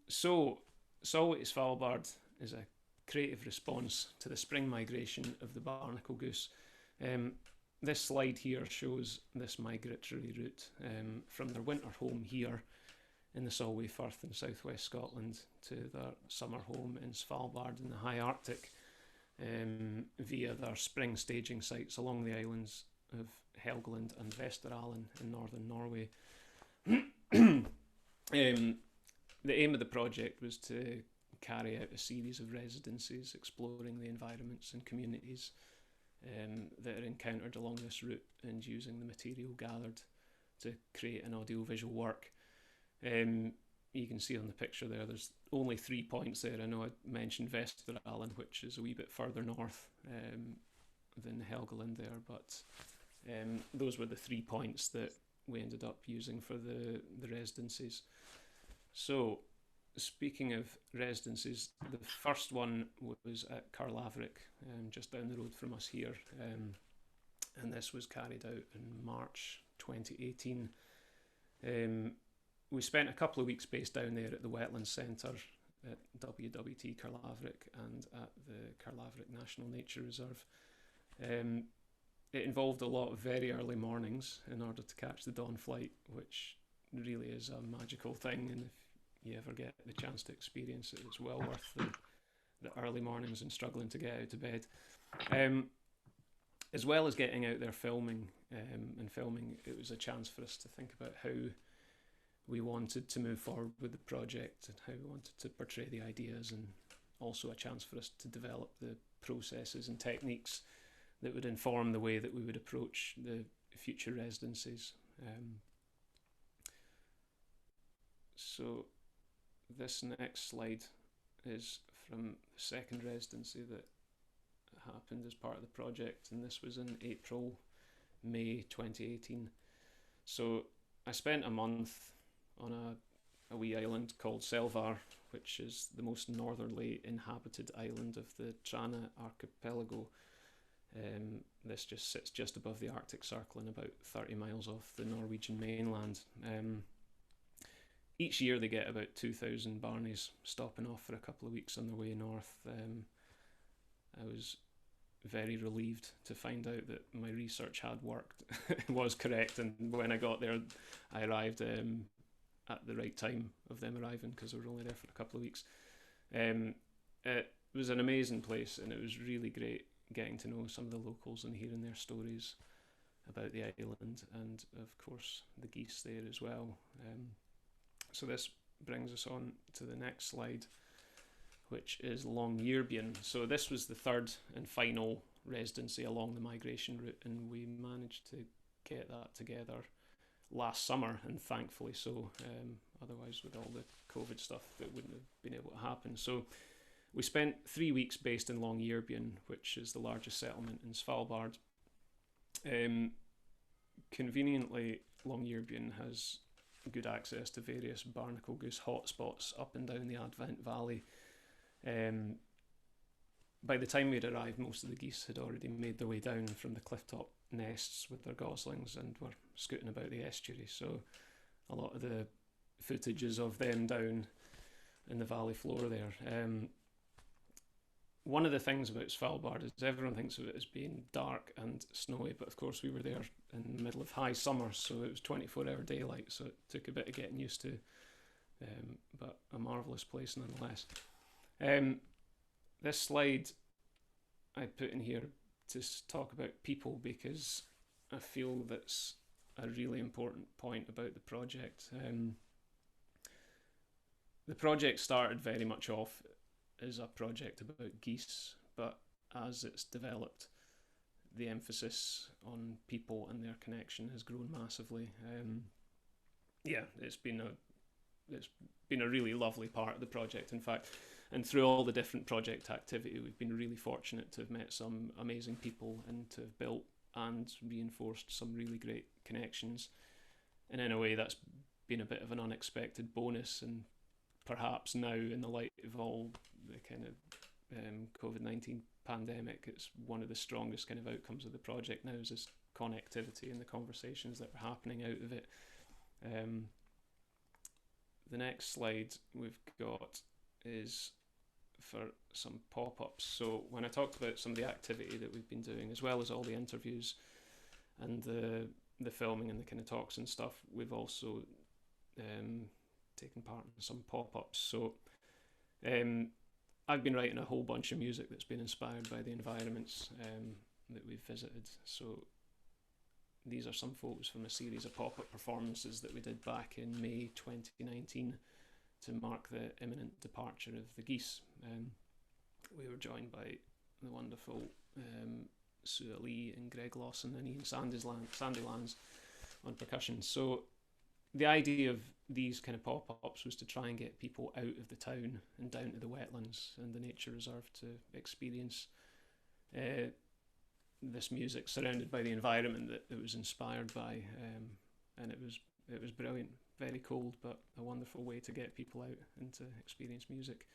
So Solway to Svalbard is a creative response to the spring migration of the barnacle goose. This slide here shows this migratory route from their winter home here in the Solway Firth in southwest Scotland to their summer home in Svalbard in the high Arctic, via their spring staging sites along the islands of Helgeland and Vesterålen in northern Norway. The aim of the project was to carry out a series of residencies exploring the environments and communities that are encountered along this route, and using the material gathered to create an audiovisual work. You can see on the picture there's only 3 points there. I know I mentioned Vesterålen, which is a wee bit further north than Helgeland there, but those were the 3 points that we ended up using for the residencies. So, speaking of residencies, the first one was at Karlavrik, just down the road from us here, and this was carried out in March 2018. We spent a couple of weeks based down there at the Wetlands Centre at WWT Karlavrik and at the Karlavrik National Nature Reserve. It involved a lot of very early mornings in order to catch the dawn flight, which really is a magical thing, and if you ever get the chance to experience it, it's well worth the early mornings and struggling to get out of bed. As well as getting out there filming, it was a chance for us to think about how we wanted to move forward with the project and how we wanted to portray the ideas, and also a chance for us to develop the processes and techniques that would inform the way that we would approach the future residencies. So this next slide is from the second residency that happened as part of the project, and this was in May 2018. So I spent a month on a wee island called Selvar, which is the most northerly inhabited island of the Traena archipelago. This just sits just above the Arctic Circle and about 30 miles off the Norwegian mainland. Each year they get about 2,000 Barneys stopping off for a couple of weeks on their way north. I was very relieved to find out that my research had worked, was correct, and when I got there I arrived at the right time of them arriving, because they were only there for a couple of weeks. It was an amazing place, and it was really great getting to know some of the locals and hearing their stories about the island, and of course the geese there as well. So this brings us on to the next slide, which is Longyearbyen. So this was the third and final residency along the migration route, and we managed to get that together last summer, and thankfully so. Otherwise, with all the COVID stuff, that wouldn't have been able to happen. So we spent 3 weeks based in Longyearbyen, which is the largest settlement in Svalbard. Conveniently, Longyearbyen has good access to various barnacle goose hotspots up and down the Advent Valley. By the time we'd arrived, most of the geese had already made their way down from the clifftop nests with their goslings and were scooting about the estuary, so a lot of the footage is of them down in the valley floor there. One of the things about Svalbard is everyone thinks of it as being dark and snowy, but of course we were there in the middle of high summer, so it was 24-hour daylight, so it took a bit of getting used to, but a marvellous place nonetheless. This slide I put in here to talk about people, because I feel that's a really important point about the project. The project started very much off as a project about geese, but as it's developed, the emphasis on people and their connection has grown massively. Yeah, it's been a really lovely part of the project, in fact, and through all the different project activity, we've been really fortunate to have met some amazing people and to have built and reinforced some really great connections. And in a way, that's been a bit of an unexpected bonus, and perhaps now, in the light of all the kind of COVID-19 pandemic, it's one of the strongest kind of outcomes of the project now, is this connectivity and the conversations that are happening out of it. The next slide we've got is for some pop-ups. So when I talked about some of the activity that we've been doing, as well as all the interviews and the filming and the kind of talks and stuff, we've also taken part in some pop-ups. So I've been writing a whole bunch of music that's been inspired by the environments that we've visited. So these are some photos from a series of pop-up performances that we did back in May 2019 to mark the imminent departure of the geese. We were joined by the wonderful Sue Lee and Greg Lawson and Ian Sandylands on percussion. So the idea of these kind of pop-ups was to try and get people out of the town and down to the wetlands and the nature reserve to experience this music surrounded by the environment that it was inspired by, and it was brilliant. Very cold, but a wonderful way to get people out and to experience music.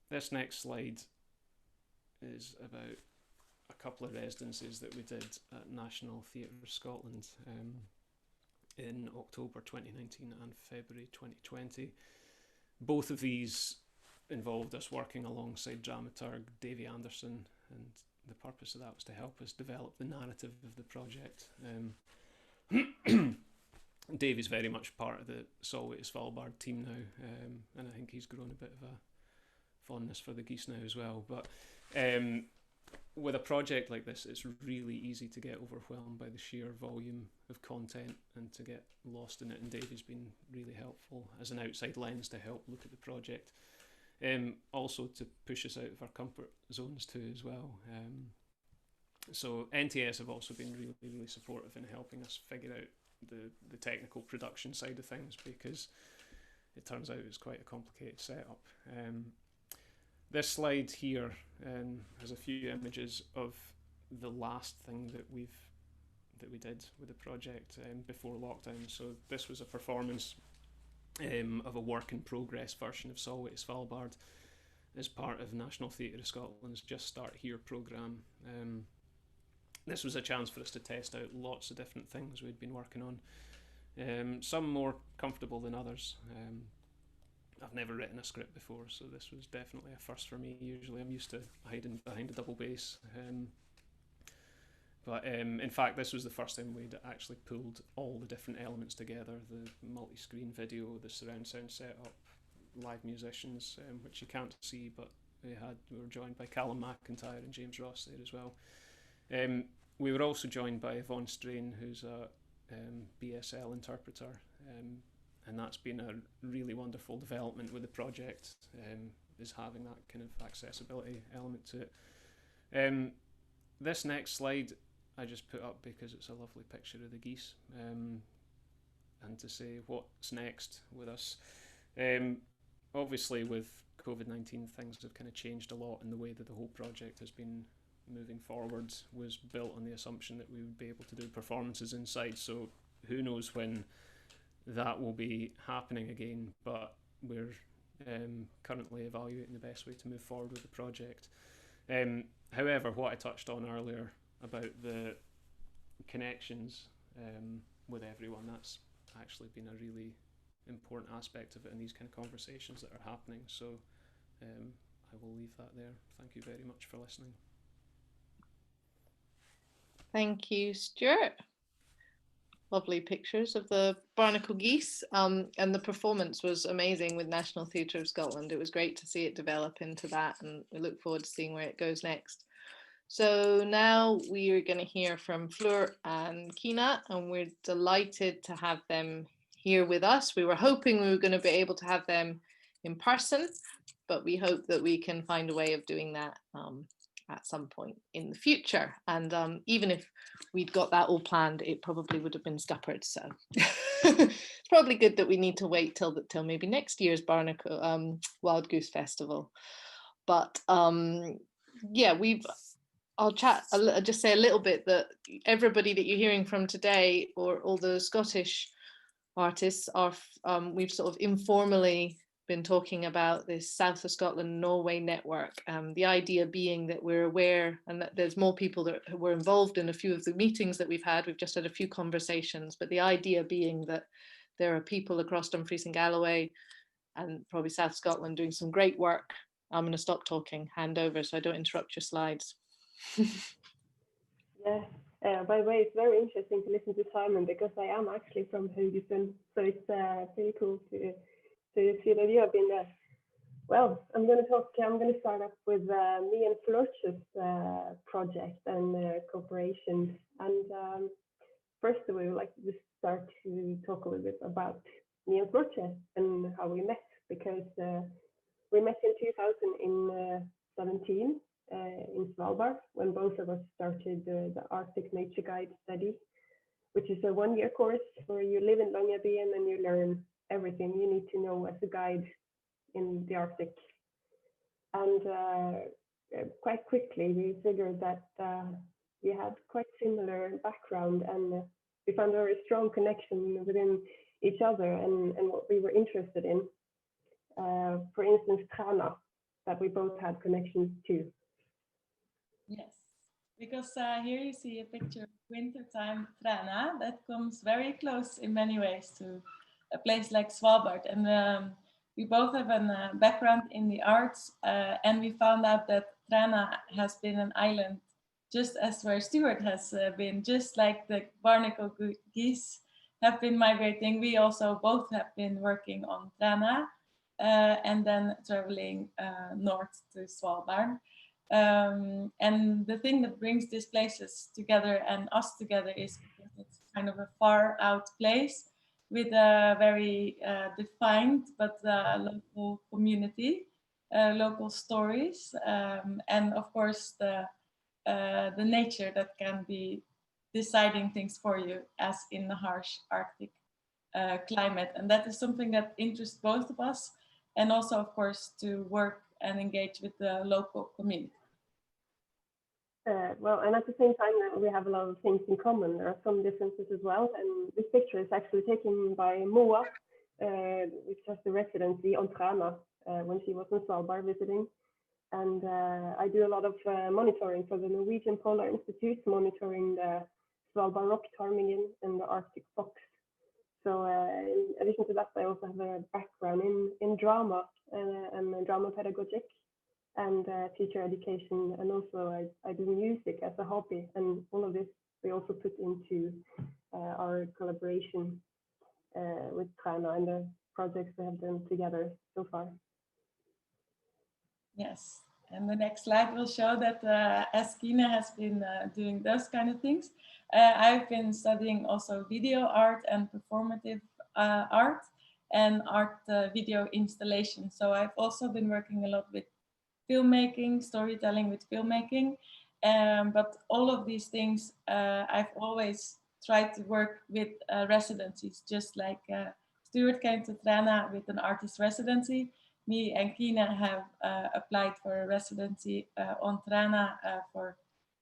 This next slide is about a couple of residencies that we did at National Theatre Scotland in October 2019 and February 2020. Both of these involved us working alongside dramaturg Davy Anderson, and the purpose of that was to help us develop the narrative of the project. Davy's very much part of the Solway to Svalbard team now, and I think he's grown a bit of a fondness for the geese now as well. But with a project like this, it's really easy to get overwhelmed by the sheer volume of content and to get lost in it, and Davy's been really helpful as an outside lens to help look at the project. Also to push us out of our comfort zones too as well. So NTS have also been really, really supportive in helping us figure out the technical production side of things, because it turns out it's quite a complicated setup. This slide here has a few images of the last thing that we did with the project before lockdown. So this was a performance of a work in progress version of Solway to Svalbard as part of National Theatre of Scotland's Just Start Here programme. This was a chance for us to test out lots of different things we'd been working on, some more comfortable than others. I've never written a script before, so this was definitely a first for me. Usually I'm used to hiding behind a double bass. But in fact, this was the first time we'd actually pulled all the different elements together: the multi-screen video, the surround sound setup, live musicians, which you can't see, but we were joined by Callum McIntyre and James Ross there as well. We were also joined by Yvonne Strain, who's a BSL interpreter, and that's been a really wonderful development with the project, is having that kind of accessibility element to it. This next slide I just put up because it's a lovely picture of the geese, and to say what's next with us. Obviously with COVID-19 things have kind of changed a lot, and the way that the whole project has been moving forward was built on the assumption that we would be able to do performances inside, so who knows when that will be happening again, but we're currently evaluating the best way to move forward with the project. However, what I touched on earlier about the connections with everyone, that's actually been a really important aspect of it in these kind of conversations that are happening, so I will leave that there. Thank you very much for listening. Thank you, Stuart. Lovely pictures of the barnacle geese, and the performance was amazing with National Theatre of Scotland. It was great to see it develop into that, and we look forward to seeing where it goes next. So now we are going to hear from Floortje and Kine, and we're delighted to have them here with us. We were hoping we were going to be able to have them in person, but we hope that we can find a way of doing that at some point in the future. And even if we'd got that all planned, it probably would have been scuppered. So it's probably good that we need to wait till maybe next year's Barnacle Wild Goose Festival. But yeah, I'll just say a little bit that everybody that you're hearing from today, or all the Scottish artists, are we've sort of informally been talking about this South of Scotland Norway network. The idea being that we're aware, and that there's more people that were involved in a few of the meetings that we've had. We've just had a few conversations, but the idea being that there are people across Dumfries and Galloway and probably South Scotland doing some great work. I'm going to stop talking, hand over so I don't interrupt your slides. Yeah, by the way, it's very interesting to listen to Simon because I am actually from Hodges, so it's pretty cool to see that you have been there. Well, I'm going to start up with me and Floortje's project and cooperation. And first of all, I would like to just start to talk a little bit about me and Floortje and how we met, because we met in 2017 in Svalbard when both of us started the Arctic Nature Guide study, which is a one-year course where you live in Longyearbyen and you learn everything you need to know as a guide in the Arctic. And quite quickly we figured that we had quite similar background, and we found a very strong connection within each other and what we were interested in. For instance, Traena, that we both had connections to. Yes, because here you see a picture of wintertime Traena that comes very close in many ways to a place like Svalbard. And we both have a background in the arts, and we found out that Traena has been an island just as where Stuart has been, just like the barnacle geese have been migrating. We also both have been working on Traena and then traveling north to Svalbard. And the thing that brings these places together and us together is because it's kind of a far out place with a very defined but local community, local stories, and of course the nature that can be deciding things for you, as in the harsh Arctic climate. And that is something that interests both of us, and also of course to work and engage with the local community. Well, and at the same time, we have a lot of things in common. There are some differences as well. And this picture is actually taken by Moa, which has the residency on Traena when she was in Svalbard visiting. And I do a lot of monitoring for the Norwegian Polar Institute, monitoring the Svalbard rock ptarmigan and the Arctic fox. So in addition to that, I also have a background in drama and drama pedagogic and teacher education, and also I do music as a hobby, and all of this we also put into our collaboration with Traena and the projects we have done together so far. Yes, and the next slide will show that as Kine has been doing those kind of things, I've been studying also video art and performative art and art video installation. So I've also been working a lot with filmmaking, storytelling with filmmaking, but all of these things I've always tried to work with residencies, just like Stuart came to Traena with an artist residency. Me and Kine have applied for a residency on Traena for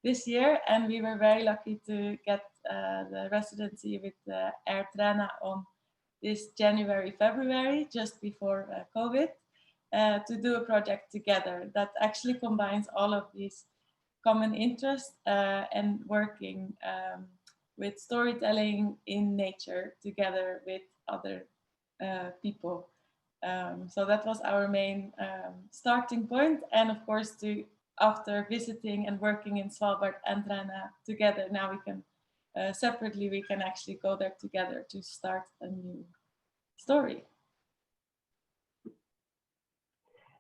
this year, and we were very lucky to get the residency with Air Traena on this January, February, just before COVID. To do a project together that actually combines all of these common interests and working with storytelling in nature together with other people. So that was our main starting point. And of course, after visiting and working in Svalbard and Traena together, now we can separately, we can actually go there together to start a new story.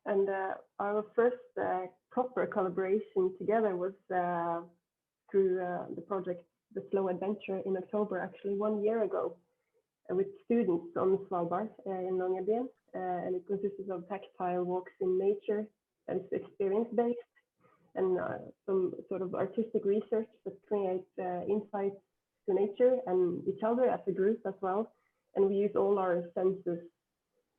And our first proper collaboration together was through the project The Slow Adventure in October, actually 1 year ago, with students on Svalbard in Longyearbyen. And it consisted of tactile walks in nature that is experience-based, and some sort of artistic research that creates insights to nature and each other as a group as well. And we use all our senses.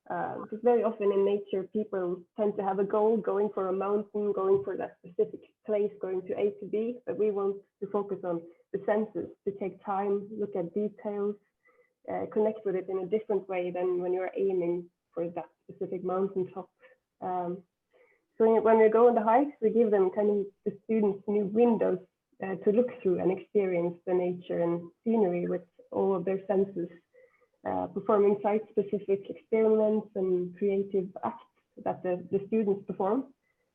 Because very often in nature, people tend to have a goal, going for a mountain, going for that specific place, going to A to B, but we want to focus on the senses, to take time, look at details, connect with it in a different way than when you're aiming for that specific mountaintop. So when we go on the hikes, we give them kind of the students new windows to look through and experience the nature and scenery with all of their senses. performing site-specific experiments and creative acts that the students perform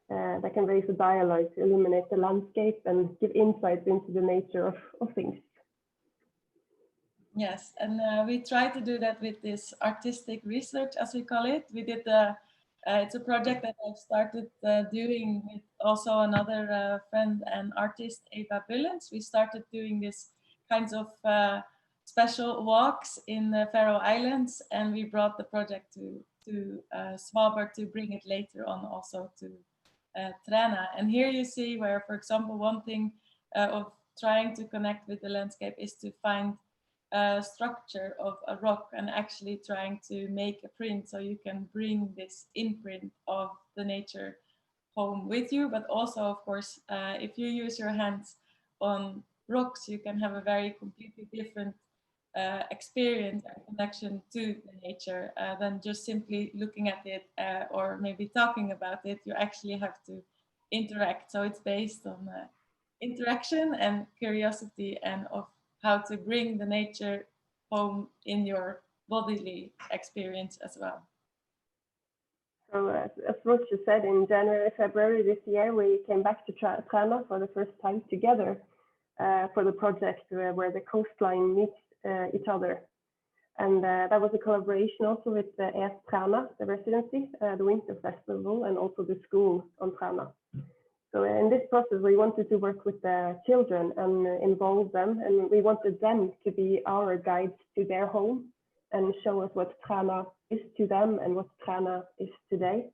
that can raise a dialogue to illuminate the landscape and give insights into the nature of things. Yes, and we try to do that with this artistic research, as we call it. We did it's a project that I've started doing with also another friend and artist, Eva Bjelland. We started doing this kinds of special walks in the Faroe Islands, and we brought the project to Svalbard to bring it later on also to Traena. And here you see where, for example, one thing of trying to connect with the landscape is to find structure of a rock and actually trying to make a print so you can bring this imprint of the nature home with you. But also, of course, if you use your hands on rocks, you can have a very completely different experience and connection to the nature than just simply looking at it or maybe talking about it. You actually have to interact. So it's based on interaction and curiosity and of how to bring the nature home in your bodily experience as well. So as Floortje said, in January, February this year, we came back to Traena for the first time together for the project where the coastline meets each other. And that was a collaboration also with the Traena, the residency, the Winter Festival, and also the school on Traena. So in this process, we wanted to work with the children and involve them, and we wanted them to be our guides to their home and show us what Traena is to them and what Traena is today.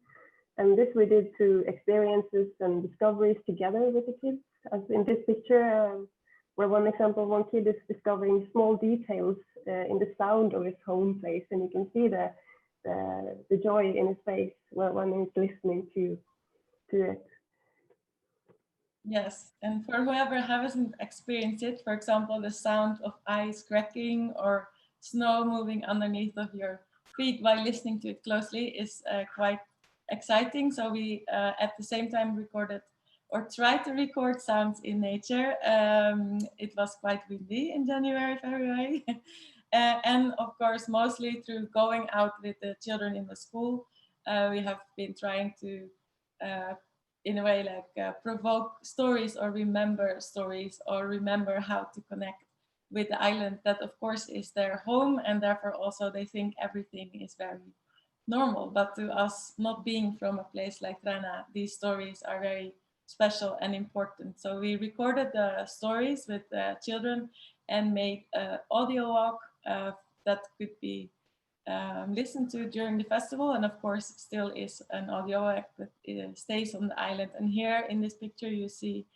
And this we did through experiences and discoveries together with the kids. As in this picture, where one example, one kid is discovering small details in the sound of his home place, and you can see the joy in his face when he's listening to it. Yes, and for whoever hasn't experienced it, for example, the sound of ice cracking or snow moving underneath of your feet while listening to it closely is quite exciting. So we at the same time recorded or tried to record sounds in nature. It was quite windy in January, February. And of course, mostly through going out with the children in the school, we have been trying to in a way like provoke stories or remember how to connect with the island that of course is their home, and therefore also they think everything is very normal. But to us, not being from a place like Traena, these stories are very special and important. So we recorded the stories with the children and made an audio walk that could be listened to during the festival, and of course still is an audio act that stays on the island. And here in this picture you see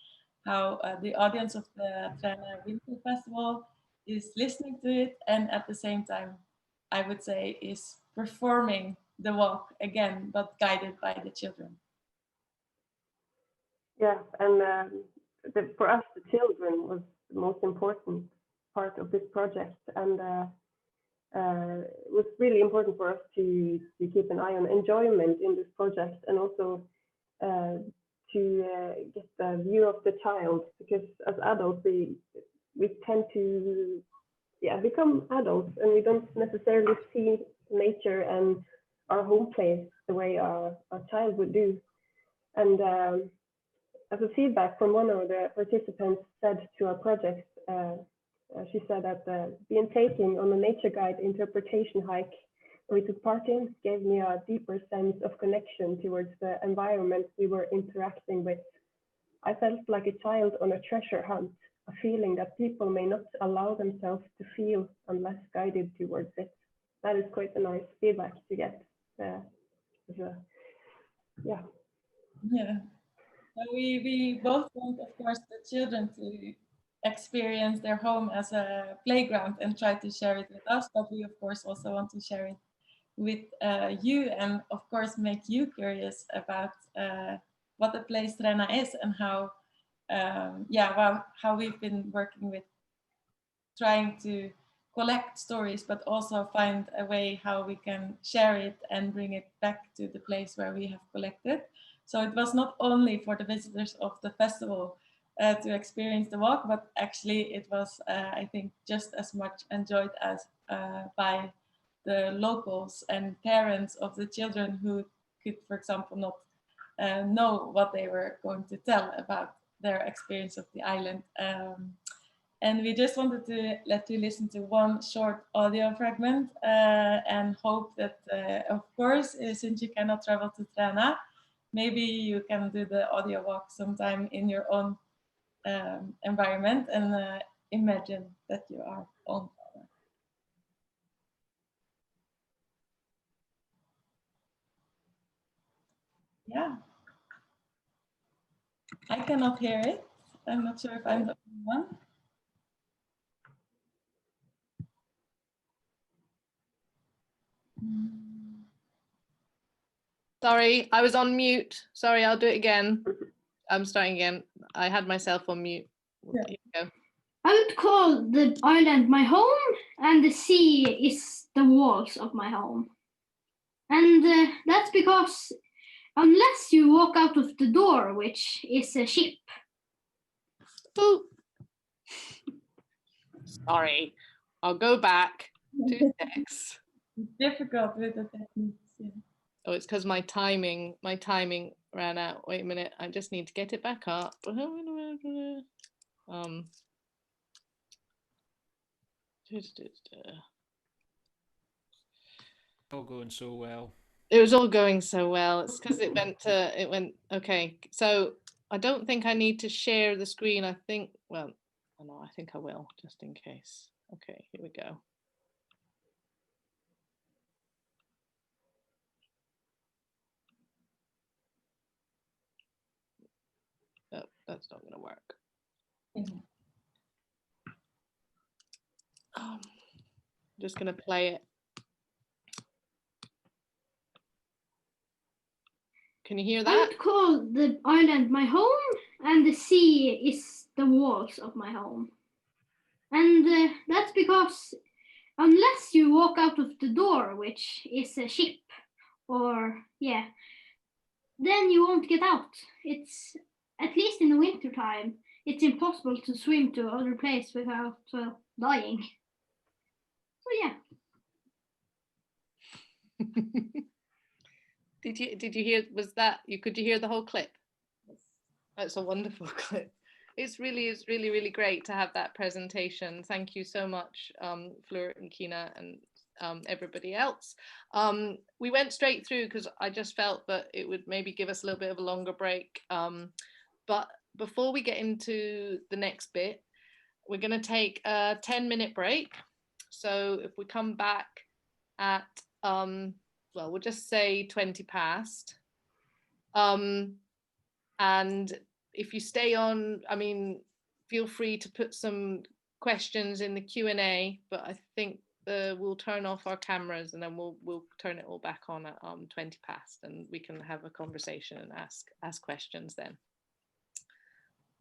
how the audience of the Traena Winter Festival is listening to it, and at the same time I would say is performing the walk again, but guided by the children. Yeah, and for us the children was the most important part of this project, and it was really important for us to keep an eye on enjoyment in this project, and also to get the view of the child, because as adults we tend to become adults, and we don't necessarily see nature and our home place the way our child would do. And as a feedback from one of the participants said to our project, she said that being taken on a nature guide interpretation hike we took part in gave me a deeper sense of connection towards the environment we were interacting with. I felt like a child on a treasure hunt, a feeling that people may not allow themselves to feel unless guided towards it. That is quite a nice feedback to get. Yeah. So we both want, of course, the children to experience their home as a playground and try to share it with us, but we of course also want to share it with you, and of course make you curious about what the place Traena is, and how how we've been working with trying to collect stories, but also find a way how we can share it and bring it back to the place where we have collected. So it was not only for the visitors of the festival to experience the walk, but actually it was, I think, just as much enjoyed as by the locals and parents of the children who could, for example, not know what they were going to tell about their experience of the island. And we just wanted to let you listen to one short audio fragment and hope that, of course, since you cannot travel to Traena, maybe you can do the audio walk sometime in your own environment and imagine that you are on. Yeah. I cannot hear it. I'm not sure if I'm the only one. Sorry, I was on mute. Sorry, I'll do it again. I'm starting again. I had myself on mute. Yeah. Here you go. I would call the island my home, and the sea is the walls of my home. And that's because unless you walk out of the door, which is a ship. Oh, sorry. I'll go back to text. It's difficult with the techniques. Yeah. Oh, it's because my timing ran out. Wait a minute, I just need to get it back up. All going so well. It was all going so well. It's because it went okay. So I don't think I need to share the screen. I think, well, no, I think I will, just in case. Okay, here we go. Oh, that's not going to work. I'm just going to play it. Can you hear I that? would call the island my home, and the sea is the walls of my home. And that's because unless you walk out of the door, which is a ship, or yeah, then you won't get out. It's, at least in the winter time, it's impossible to swim to other place without dying. So yeah. Did you hear, was that, could you hear the whole clip? That's a wonderful clip. It's really great to have that presentation. Thank you so much, Floortje and Kine, and everybody else. We went straight through because I just felt that it would maybe give us a little bit of a longer break. But before we get into the next bit, we're going to take a 10-minute break. So if we come back at, well, we'll just say 20 past. And if you stay on, I mean, feel free to put some questions in the Q&A, but I think we'll turn off our cameras and then we'll turn it all back on at 20 past, and we can have a conversation and ask questions then.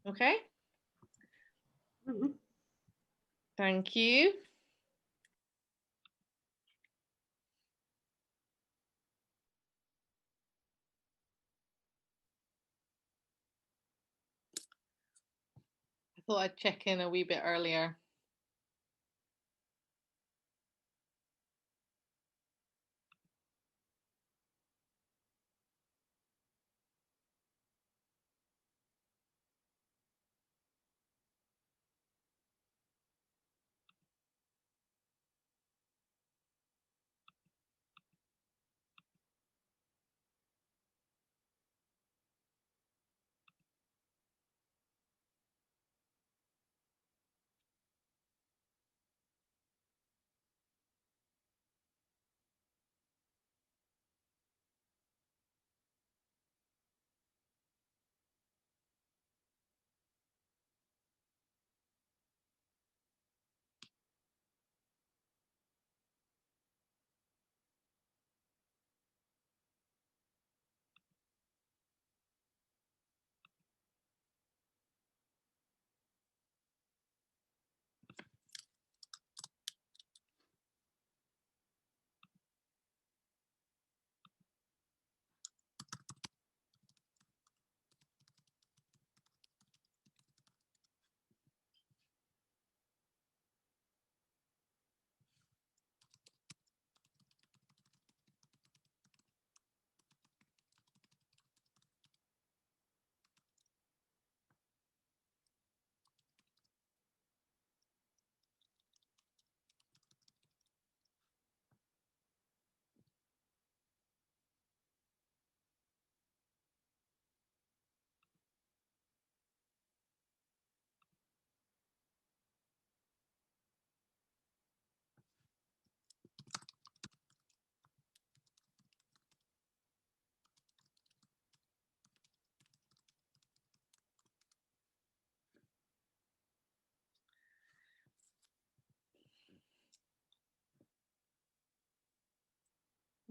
Okay? Mhm. Thank you. I thought I'd check in a wee bit earlier.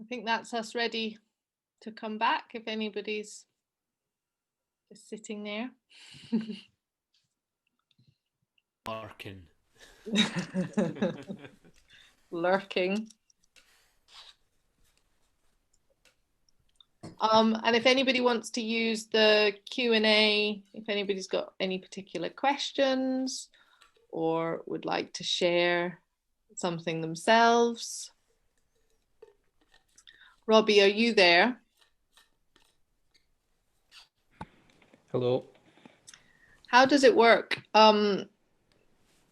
think that's us ready to come back if anybody's just sitting there. Larkin. Lurking. And if anybody wants to use the Q&A, if anybody's got any particular questions or would like to share something themselves. Robbie, are you there? Hello. How does it work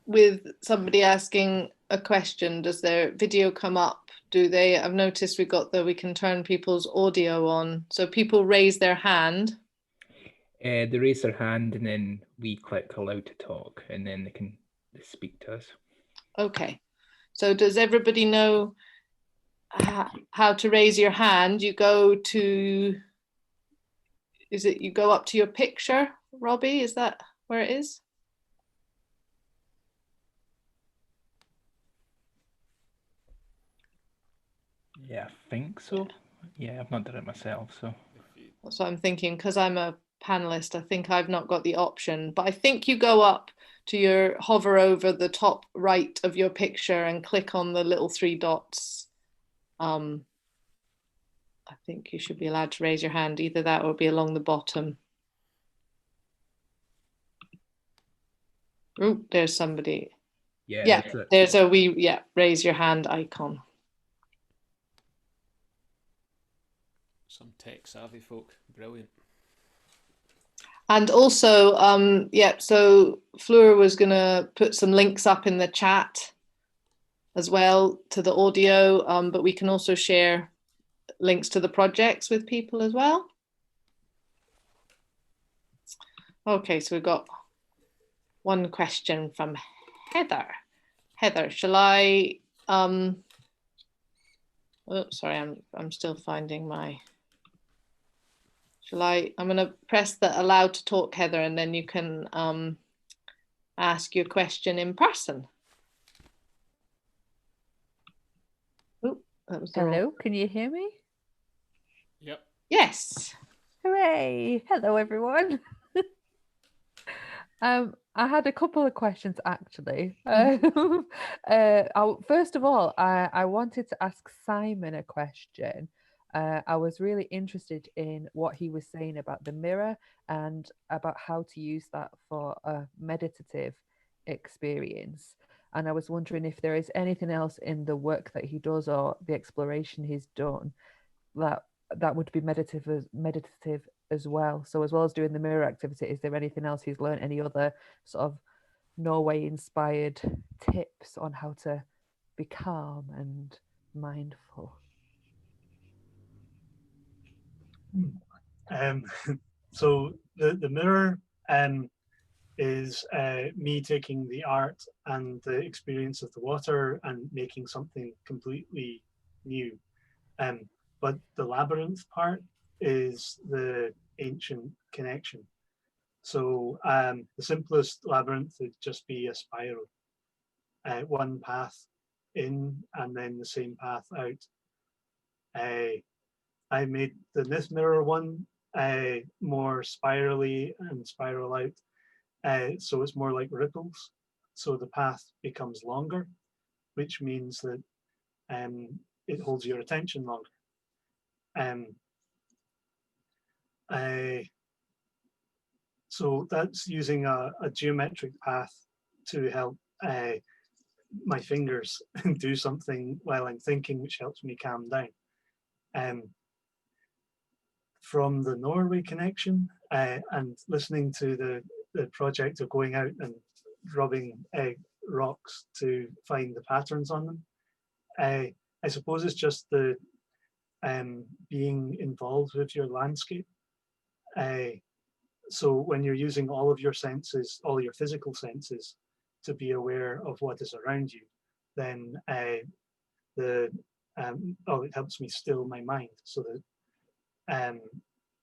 with somebody asking a question? Does their video come up? Do they? I've noticed we can turn people's audio on. So people raise their hand. They raise their hand and then we click allow to talk and then they can speak to us. Okay. So does everybody know how to raise your hand? You go to, you go up to your picture, Robbie? Is that where it is? Yeah, I think so. Yeah, I've not done it myself, so. That's what I'm thinking, because I'm a panelist, I think I've not got the option, but I think you go up to hover over the top right of your picture and click on the little 3 dots. I think you should be allowed to raise your hand, either that or be along the bottom. Oh, there's somebody. Yeah, there's a raise your hand icon. Some tech savvy folk, brilliant. And also, so Fleur was going to put some links up in the chat as well to the audio, but we can also share links to the projects with people as well. Okay, so we've got one question from Heather. Heather, shall I, oh, sorry, I'm still finding my, I'm going to press the allow to talk, Heather, and then you can ask your question in person. Oh, that was Hello, can you hear me? Yep. Yes. Hooray! Hello, everyone. I had a couple of questions actually. First of all, I wanted to ask Simon a question. I was really interested in what he was saying about the mirror and about how to use that for a meditative experience. And I was wondering if there is anything else in the work that he does or the exploration he's done that would be meditative as well. So as well as doing the mirror activity, is there anything else he's learned, any other sort of Norway inspired tips on how to be calm and mindful? So the mirror is me taking the art and the experience of the water and making something completely new. But the labyrinth part is the ancient connection. So the simplest labyrinth would just be a spiral, one path in and then the same path out. I made the myth mirror one more spirally and spiral out. So it's more like ripples. So the path becomes longer, which means that it holds your attention longer. So that's using a geometric path to help my fingers do something while I'm thinking, which helps me calm down. From the Norway connection and listening to the project of going out and rubbing rocks to find the patterns on them, I suppose it's just the being involved with your landscape. So when you're using all of your senses, all your physical senses, to be aware of what is around you, then it helps me still my mind so that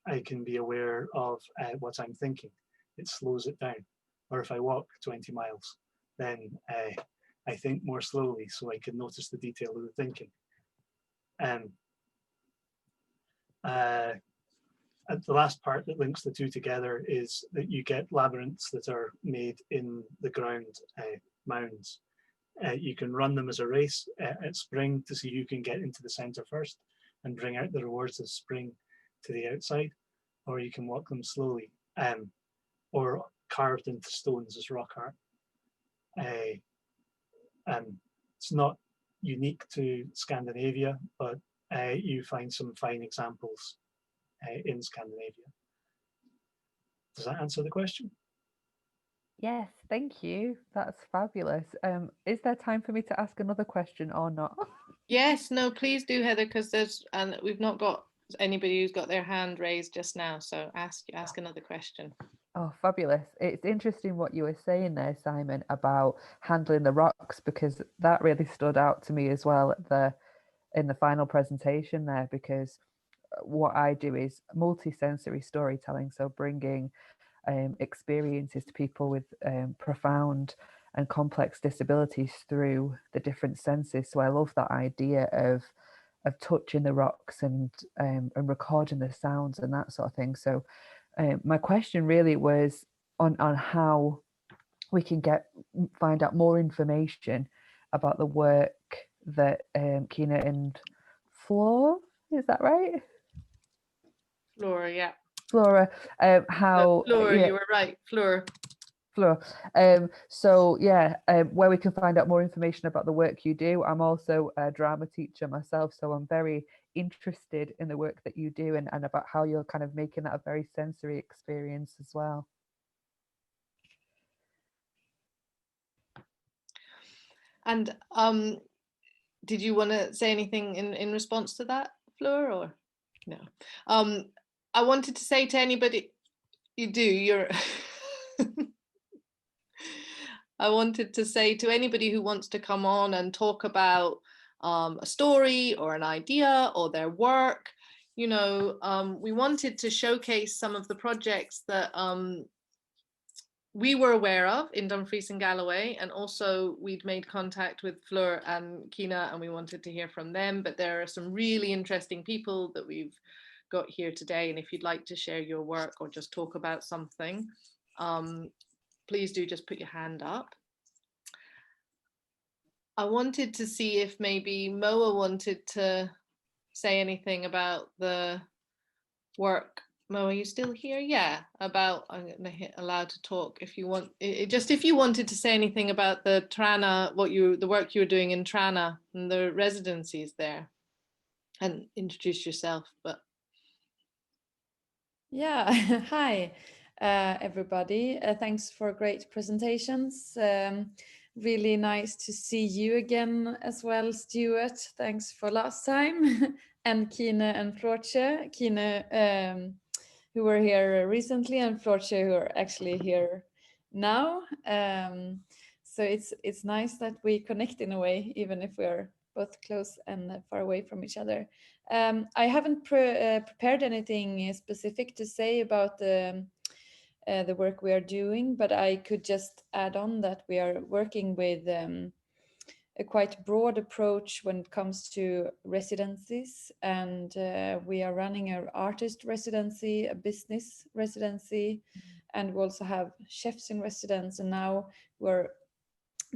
I can be aware of what I'm thinking. It slows it down. Or if I walk 20 miles, then I think more slowly so I can notice the detail of the thinking. and the last part that links the two together is that you get labyrinths that are made in the ground mounds. You can run them as a race at spring to see who can get into the center first and bring out the rewards of spring to the outside, or you can walk them slowly, or carved into stones as rock art. It's not unique to Scandinavia, but you find some fine examples in Scandinavia. Does that answer the question? Yes, thank you. That's fabulous. Is there time for me to ask another question or not? Yes, no, please do, Heather, because we've not got anybody who's got their hand raised just now. So ask another question. Oh, fabulous. It's interesting what you were saying there, Simon, about handling the rocks, because that really stood out to me as well in the final presentation there, because what I do is multi-sensory storytelling, so bringing experiences to people with profound and complex disabilities through the different senses. So I love that idea of touching the rocks and recording the sounds and that sort of thing. So my question really was on how we can find out more information about the work that Kine and Floor, is that right? Flora, yeah. Flora, how... Flora, yeah. you were right, Flora. Flora. So yeah, where we can find out more information about the work you do. I'm also a drama teacher myself, so I'm very interested in the work that you do and about how you're kind of making that a very sensory experience as well. And did you want to say anything in response to that, Flora, or no? I wanted to say to anybody, I wanted to say to anybody who wants to come on and talk about a story or an idea or their work, we wanted to showcase some of the projects that we were aware of in Dumfries and Galloway, and also we'd made contact with Fleur and Kine and we wanted to hear from them, but there are some really interesting people that we've got here today, and if you'd like to share your work or just talk about something, please do just put your hand up. I wanted to see if maybe Moa wanted to say anything about the work. Mo, are you still here? Yeah, about, I'm going to hit allow to talk if you want. Just if you wanted to say anything about the Traena, the work you were doing in Traena and the residencies there, and introduce yourself. But yeah, hi everybody. Thanks for great presentations. Really nice to see you again as well, Stuart. Thanks for last time. And Kine and Floortje. Kine, who were here recently, and Floortje, who are actually here now. So it's nice that we connect in a way, even if we're both close and far away from each other. I haven't prepared anything specific to say about the work we are doing, but I could just add on that we are working with a quite broad approach when it comes to residencies, and we are running an artist residency, a business residency, and we also have chefs in residence, and now we're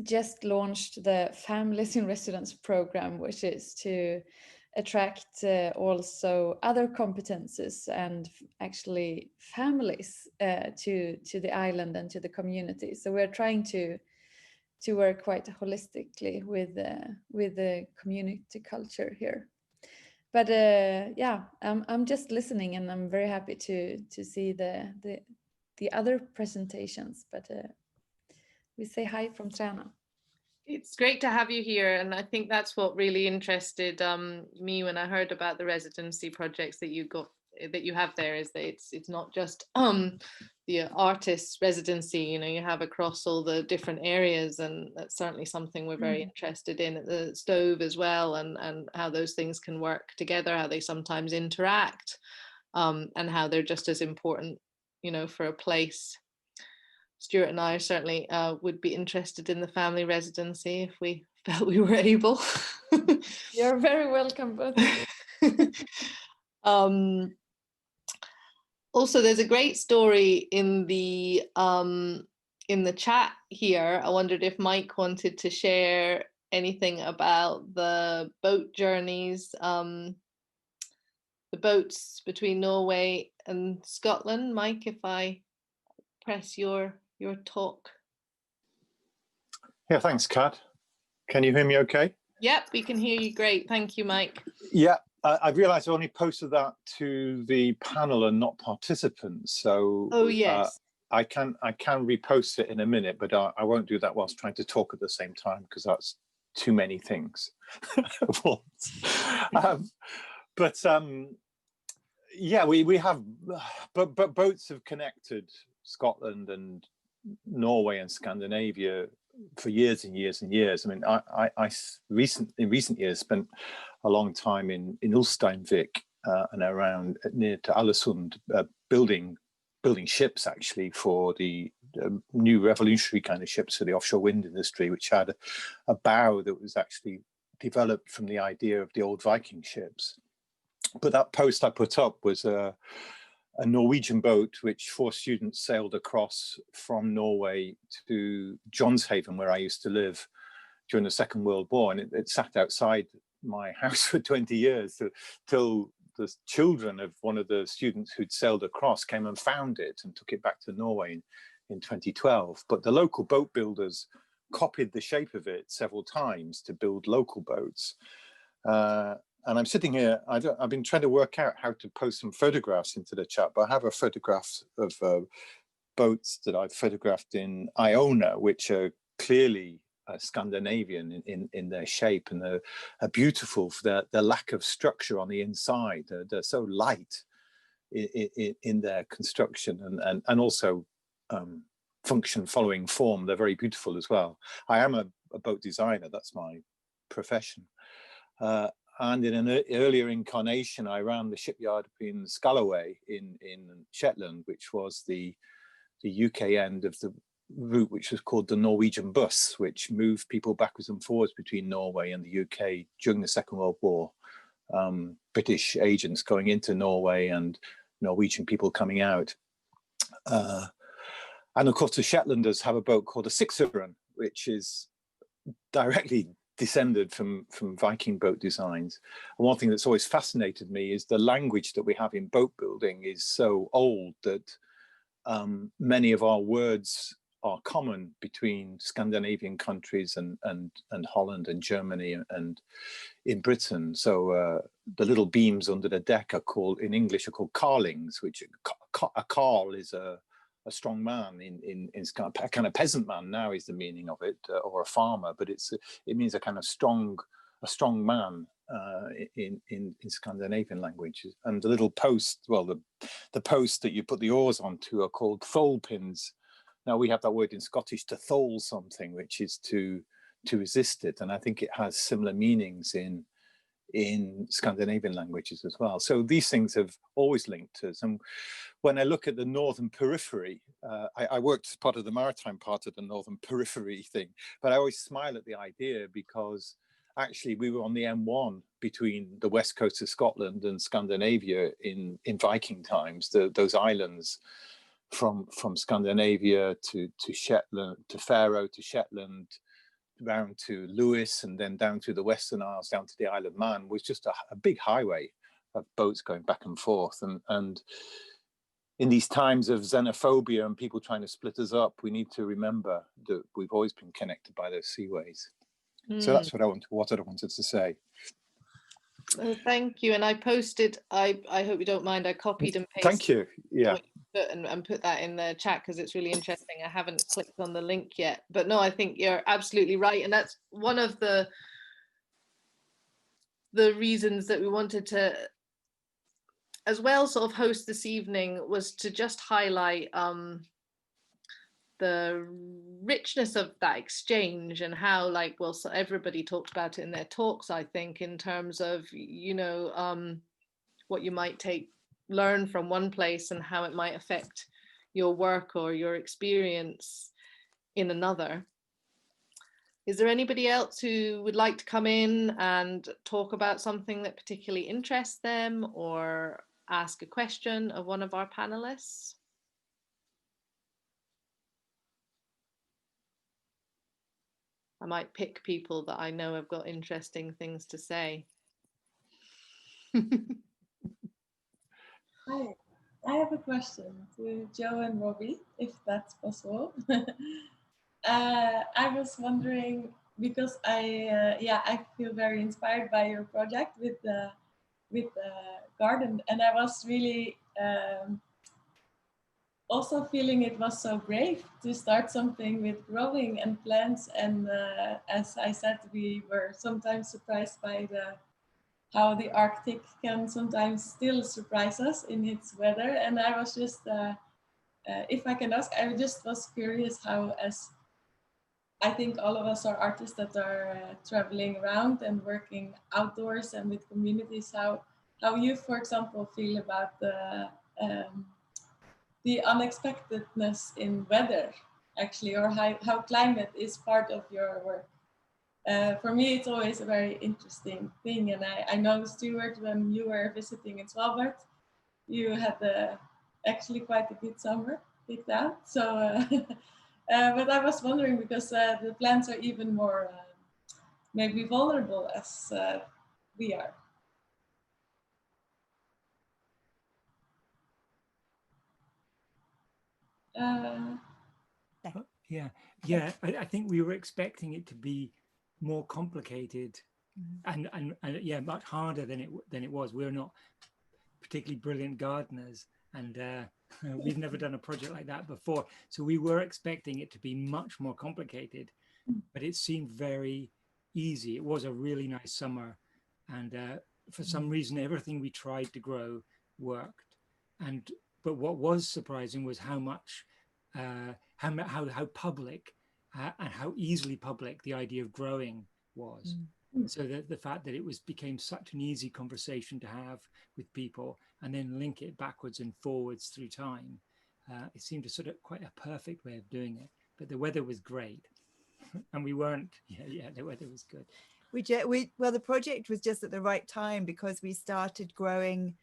just launched the Families in Residence program, which is to attract also other competences and actually families to the island and to the community. So we're trying to work quite holistically with the community culture here. But yeah, I'm just listening, and I'm very happy to see the other presentations. But we say hi from Traena. it's great to have you here, and I think that's what really interested me when I heard about the residency projects that you have there, is that it's not just the artist residency, you have across all the different areas, and that's certainly something we're very interested in at the Stove as well, and how those things can work together, how they sometimes interact, and how they're just as important, for a place. Stuart and I certainly would be interested in the family residency if we felt we were able. You're very welcome, both of you. Also, there's a great story in the chat here. I wondered if Mike wanted to share anything about the boat journeys, the boats between Norway and Scotland. Mike, if I press your talk. Yeah, thanks, Kat. Can you hear me okay? Yep, we can hear you great. Thank you, Mike. Yeah, I realised I only posted that to the panel and not participants. So oh yes, I can repost it in a minute, but I won't do that whilst trying to talk at the same time because that's too many things. Yeah, we have, but boats have connected Scotland and Norway and Scandinavia for years and years and years. I mean, I in recent years spent a long time in Ulsteinvik and around near to Ålesund, building ships actually for the new revolutionary kind of ships for the offshore wind industry, which had a bow that was actually developed from the idea of the old Viking ships. But that post I put up was a Norwegian boat which 4 students sailed across from Norway to Johnshaven, where I used to live during the Second World War, and it sat outside my house for 20 years till the children of one of the students who'd sailed across came and found it and took it back to Norway in 2012. But the local boat builders copied the shape of it several times to build local boats. And I'm sitting here, I've been trying to work out how to post some photographs into the chat, but I have a photograph of boats that I've photographed in Iona, which are clearly Scandinavian in their shape, and they're beautiful for their lack of structure on the inside. They're so light in their construction and also function following form. They're very beautiful as well. I am a boat designer, that's my profession. And in an earlier incarnation, I ran the shipyard in Scalloway in Shetland, which was the UK end of the route, which was called the Norwegian bus, which moved people backwards and forwards between Norway and the UK during the Second World War. British agents going into Norway and Norwegian people coming out. And of course, the Shetlanders have a boat called the Sixeren, which is directly descended from Viking boat designs. And one thing that's always fascinated me is the language that we have in boat building is so old that many of our words are common between Scandinavian countries and Holland and Germany and in Britain. So the little beams under the deck are called, in English, are called carlings, which a carl is a strong man in a kind of peasant man now is the meaning of it, or a farmer, but it means a kind of strong man in Scandinavian language. And the little post, well, the post that you put the oars onto are called thole pins. Now we have that word in Scottish to thole something, which is to resist it, and I think it has similar meanings in Scandinavian languages as well. So these things have always linked us. And when I look at the northern periphery, I worked as part of the maritime part of the northern periphery thing, but I always smile at the idea because actually we were on the M1 between the west coast of Scotland and Scandinavia in Viking times, those islands from Scandinavia to Shetland, to Faroe, to Shetland, round to Lewis, and then down to the Western Isles, down to the Isle of Man, was just a big highway of boats going back and forth. And in these times of xenophobia and people trying to split us up, we need to remember that we've always been connected by those seaways. So that's what I wanted to say. Thank you. And I posted, I hope you don't mind, I copied and pasted. Thank you. Yeah. And put that in the chat because it's really interesting. I haven't clicked on the link yet, but no, I think you're absolutely right. And that's one of the reasons that we wanted to, as well, sort of host this evening, was to just highlight the richness of that exchange and how, like, well, so everybody talked about it in their talks, I think, in terms of, you know, what you might learn from one place and how it might affect your work or your experience in another. Is there anybody else who would like to come in and talk about something that particularly interests them, or ask a question of one of our panelists? I might pick people that I know have got interesting things to say. Hi, I have a question to Joe and Robbie, if that's possible. I was wondering, because I feel very inspired by your project with the garden, and I was really also feeling it was so brave to start something with growing and plants. And as I said, we were sometimes surprised by how the Arctic can sometimes still surprise us in its weather. And I was just, if I can ask, I just was curious how, as I think all of us are artists that are traveling around and working outdoors and with communities, how you, for example, feel about the unexpectedness in weather, actually, or how climate is part of your work. For me, it's always a very interesting thing. And I know, Stuart, when you were visiting in Svalbard, you had actually quite a good summer picked out. So, but I was wondering, because the plants are even more maybe vulnerable as we are. Yeah. I think we were expecting it to be more complicated, and yeah, much harder than it was. We're not particularly brilliant gardeners, and we've never done a project like that before, so we were expecting it to be much more complicated, but it seemed very easy. It was a really nice summer, and for some reason everything we tried to grow worked. But what was surprising was how much how public and how easily public the idea of growing was. So that the fact that it became such an easy conversation to have with people, and then link it backwards and forwards through time, it seemed a sort of quite a perfect way of doing it. But the weather was great, and we weren't. Yeah, the weather was good. Well, the project was just at the right time, because we started growing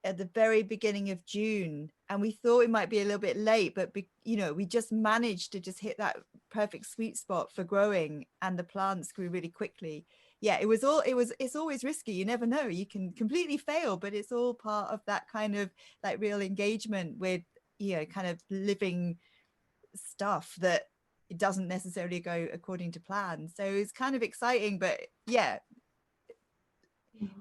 at the very beginning of June, and we thought it might be a little bit late, but we just managed to just hit that perfect sweet spot for growing, and the plants grew really quickly. Yeah, it's always risky. You never know, you can completely fail, but it's all part of that kind of like real engagement with kind of living stuff that it doesn't necessarily go according to plan. So it's kind of exciting, but yeah,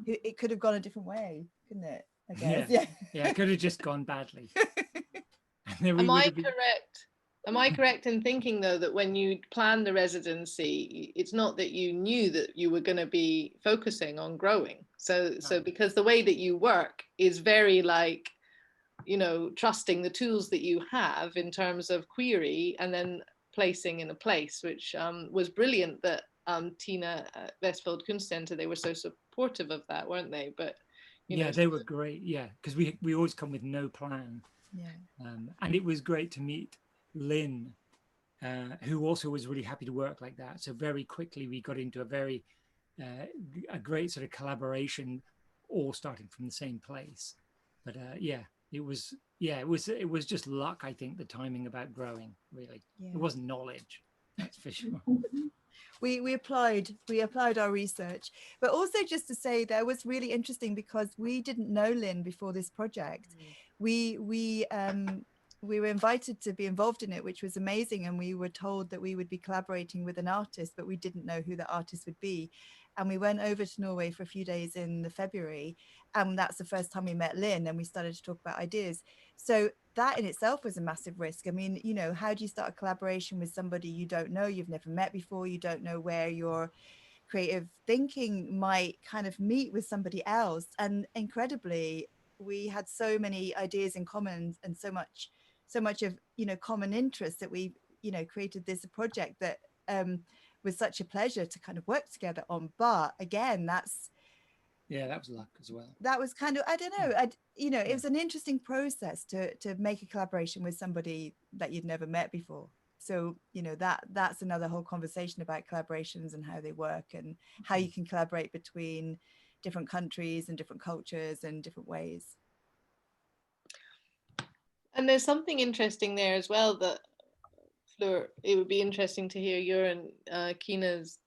it could have gone a different way, couldn't it? I guess. Yeah, it could have just gone badly. Am I correct in thinking, though, that when you planned the residency, it's not that you knew that you were going to be focusing on growing? So because the way that you work is very like, trusting the tools that you have in terms of query and then placing in a place, which was brilliant that Tina at Westfield Kunstcenter, they were so supportive of that, weren't they? But they were great. Yeah, because we always come with no plan. Yeah. And it was great to meet Lynn, who also was really happy to work like that. So very quickly we got into a great sort of collaboration, all starting from the same place. But it was just luck, I think, the timing about growing, really. It wasn't knowledge, that's for sure. We applied our research, but also just to say that was really interesting, because we didn't know Lynn before this project. We were invited to be involved in it, which was amazing, and we were told that we would be collaborating with an artist, but we didn't know who the artist would be. And we went over to Norway for a few days in the February, and that's the first time we met Lynn, and we started to talk about ideas. So that in itself was a massive risk. I mean, how do you start a collaboration with somebody you don't know, you've never met before, you don't know where your creative thinking might kind of meet with somebody else? And incredibly, we had so many ideas in common, and so much of common interest, that we created this project that was such a pleasure to kind of work together on. But again, that was luck as well. That was kind of, I don't know, it was an interesting process to make a collaboration with somebody that you'd never met before. So, you know, that's another whole conversation about collaborations and how they work and how you can collaborate between different countries and different cultures and different ways. And there's something interesting there as well that, Fleur, it would be interesting to hear your and Kine's,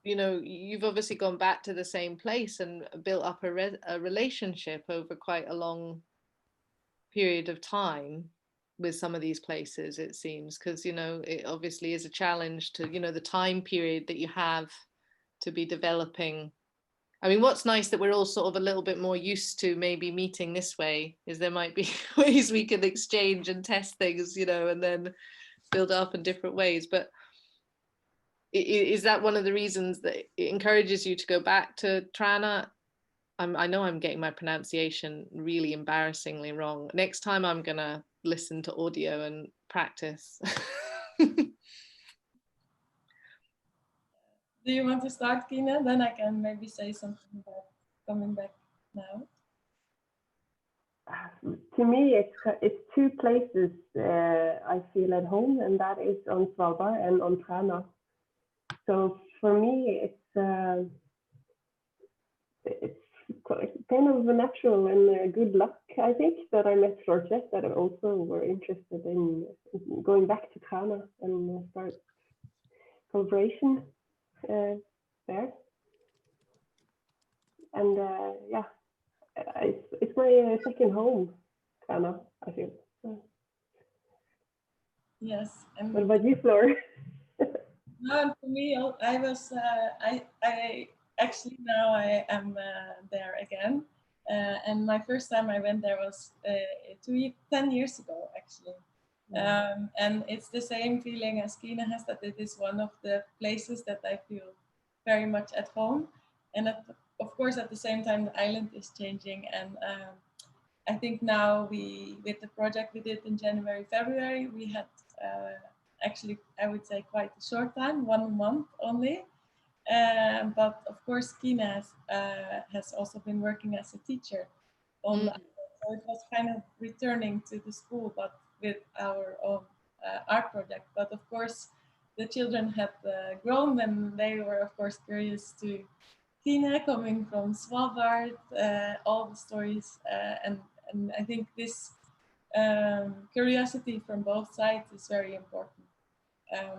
you know, you've obviously gone back to the same place and built up a relationship over quite a long period of time with some of these places, it seems, because, you know, it obviously is a challenge to, you know, the time period that you have to be developing. I mean, what's nice that we're all sort of a little bit more used to maybe meeting this way is there might be ways we can exchange and test things, you know, and then build up in different ways. But is that one of the reasons that it encourages you to go back to Traena? I know I'm getting my pronunciation really embarrassingly wrong. Next time I'm gonna listen to audio and practice. Do you want to start, Kine? Then I can maybe say something about coming back now. To me, it's two places I feel at home, and that is on Svalbard and on Traena. So for me, it's kind of a natural and good luck, I think, that I met Floortje, that also were interested in going back to Traena and start collaboration there. And yeah, it's my second home, Traena, I feel. Yes. And what about you, Floor? no, for me, I was, I actually now I am there again. And my first time I went there was 10 years ago, actually. And it's the same feeling as Kine has, that it is one of the places that I feel very much at home. And of course, at the same time, the island is changing. And I think now with the project we did in January, February, we had actually, I would say, quite a short time, 1 month only. But of course, Kine has also been working as a teacher on the island. So it was kind of returning to the school, but with our own art project. But of course, the children had grown, and they were, of course, curious to Kine coming from Svalbard, all the stories. And I think this curiosity from both sides is very important.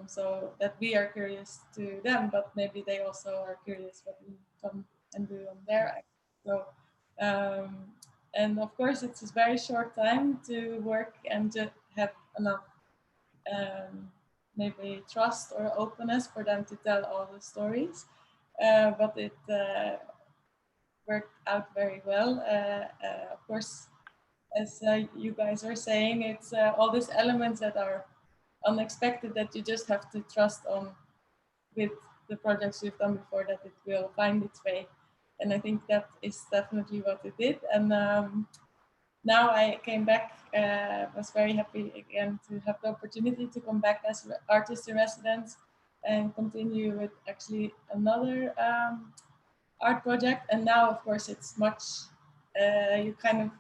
So that we are curious to them, but maybe they also are curious what we come and do on their act. So, and of course, it's a very short time to work and to have enough maybe trust or openness for them to tell all the stories. But it worked out very well. Of course, as you guys are saying, it's all these elements that are unexpected that you just have to trust on with the projects we've done before, that it will find its way. And I think that is definitely what it did. And now I came back, was very happy again to have the opportunity to come back as artist in residence and continue with actually another art project. And now, of course, it's much, you kind of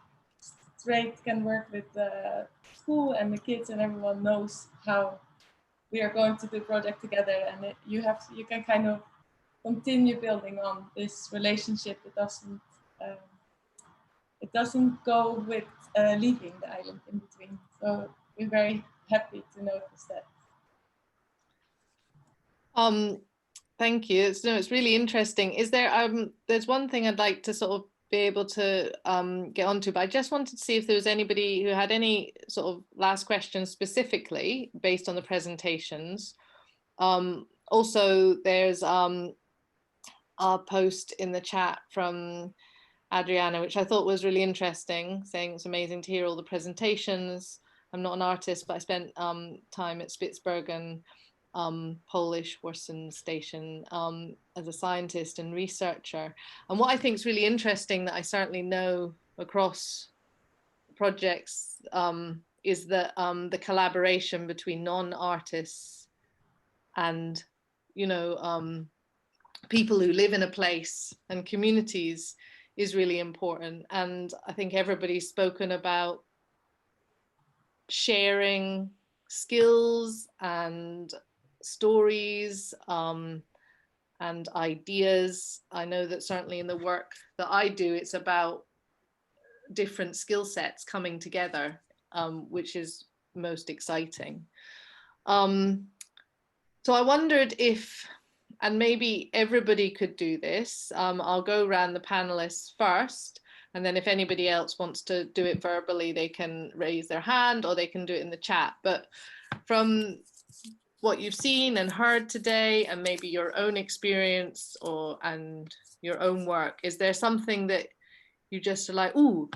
straight can work with the school and the kids, and everyone knows how we are going to do the project together, and you can kind of continue building on this relationship. It doesn't go with leaving the island in between. So we're very happy to notice that. Thank you. It's really interesting. Is there there's one thing I'd like to sort of be able to get onto, but I just wanted to see if there was anybody who had any sort of last questions specifically based on the presentations. Also, there's a post in the chat from Adriana, which I thought was really interesting, saying it's amazing to hear all the presentations. I'm not an artist, but I spent time at Spitsbergen, Polish Warsaw Station, as a scientist and researcher. And what I think is really interesting that I certainly know across projects is that the collaboration between non-artists and, you know, people who live in a place and communities is really important. And I think everybody's spoken about sharing skills and stories and ideas. I know that certainly in the work that I do, it's about different skill sets coming together, which is most exciting. So I wondered if, and maybe everybody could do this. I'll go around the panelists first, and then if anybody else wants to do it verbally, they can raise their hand or they can do it in the chat. But from what you've seen and heard today, and maybe your own experience and your own work, is there something that you just are like, ooh,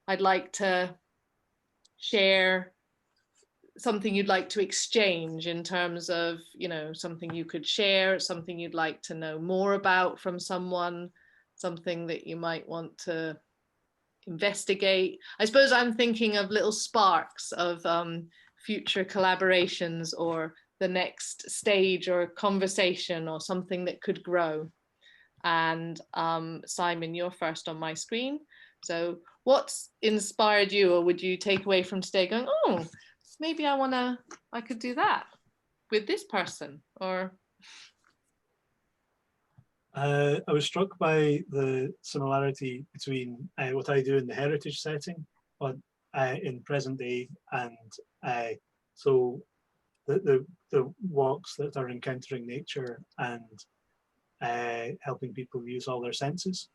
I'd like to share, something you'd like to exchange in terms of, you know, something you could share, something you'd like to know more about from someone, something that you might want to investigate? I suppose I'm thinking of little sparks of future collaborations or the next stage or conversation or something that could grow. And Simon, you're first on my screen. So what's inspired you, or would you take away from today going, oh, maybe I could do that with this person? Or I was struck by the similarity between what I do in the heritage setting in present day, and so the walks that are encountering nature and helping people use all their senses.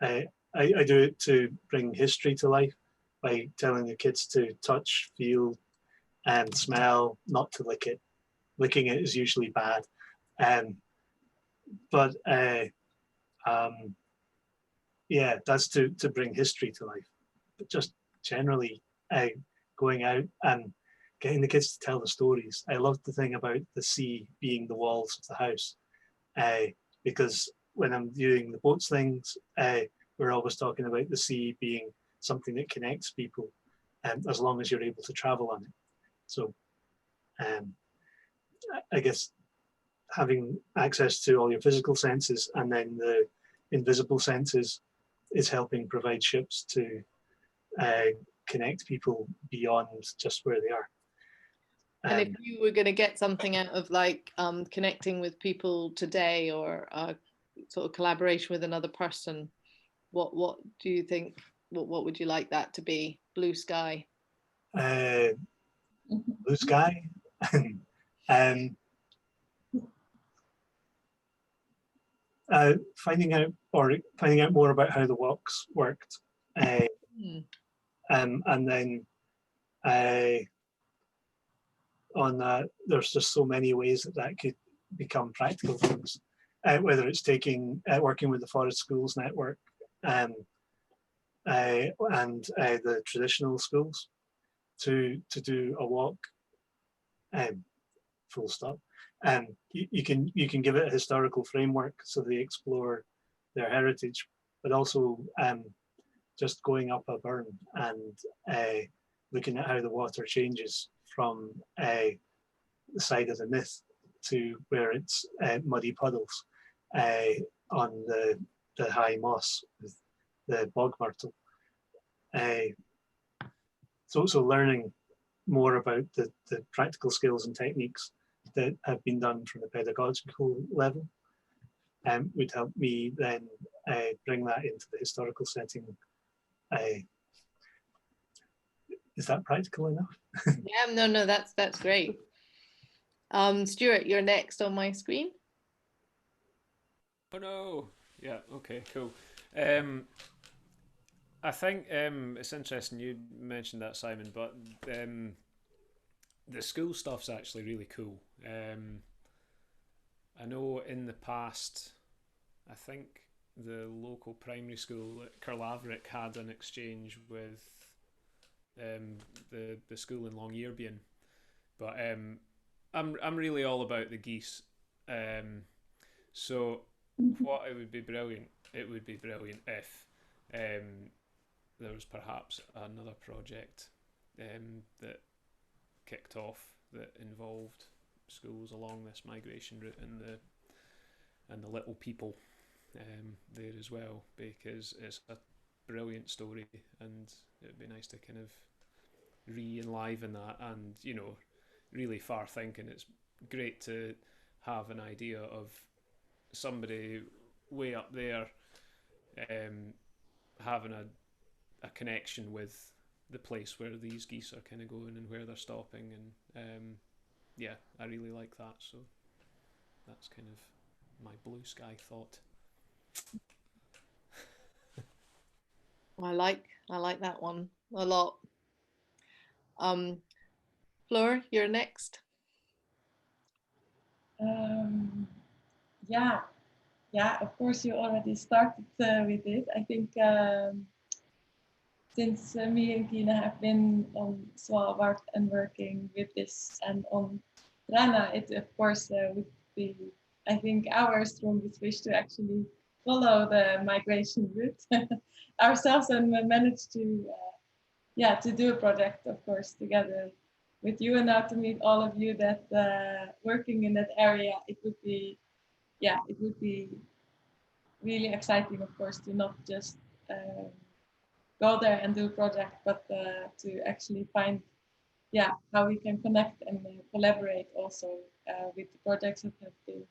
I do it to bring history to life by telling the kids to touch, feel, and smell, not to lick it. Licking it is usually bad. But yeah, that's to bring history to life. But just generally going out and getting the kids to tell the stories. I love the thing about the sea being the walls of the house, because when I'm doing the boats things, we're always talking about the sea being something that connects people, as long as you're able to travel on it. So I guess having access to all your physical senses and then the invisible senses is helping provide ships to connect people beyond just where they are. And if you were going to get something out of like connecting with people today, or sort of collaboration with another person, what do you think? What would you like that to be? Blue sky. Blue sky. Finding out more about how the walks worked, and then on that, there's just so many ways that could become practical things. Whether it's working with the Forest Schools Network and the traditional schools to do a walk, full stop. You can give it a historical framework so they explore their heritage, but also just going up a burn and looking at how the water changes from the side of the Nith to where it's muddy puddles on the high moss with the bog myrtle. So learning more about the practical skills and techniques that have been done from the pedagogical level would help me then bring that into the historical setting. Is that practical enough? Yeah, no, that's great. Stuart, you're next on my screen. Oh no! Yeah, okay, cool. I think it's interesting you mentioned that, Simon, but the school stuff's actually really cool. I know in the past, I think the local primary school at Carlaverick had an exchange with the school in Longyearbyen, but I'm really all about the geese. So what it would be brilliant if there was perhaps another project that kicked off that involved schools along this migration route and the little people there as well, because it's a brilliant story and it'd be nice to kind of re-enliven that. And you know, really far thinking. It's great to have an idea of somebody way up there having a connection with the place where these geese are kind of going and where they're stopping, and yeah, I really like that. So that's kind of my blue sky thought. I like that one a lot. Floor, you're next. Yeah, of course you already started with it. I think since me and Kine have been on Svalbard and working with this and on Traena, it of course would be, I think, our strongest wish to actually follow the migration route ourselves and manage to to do a project, of course, together with you, and now to meet all of you that working in that area. It would be really exciting, of course, to not just go there and do a project, but to actually find how we can connect and collaborate also with the projects that have been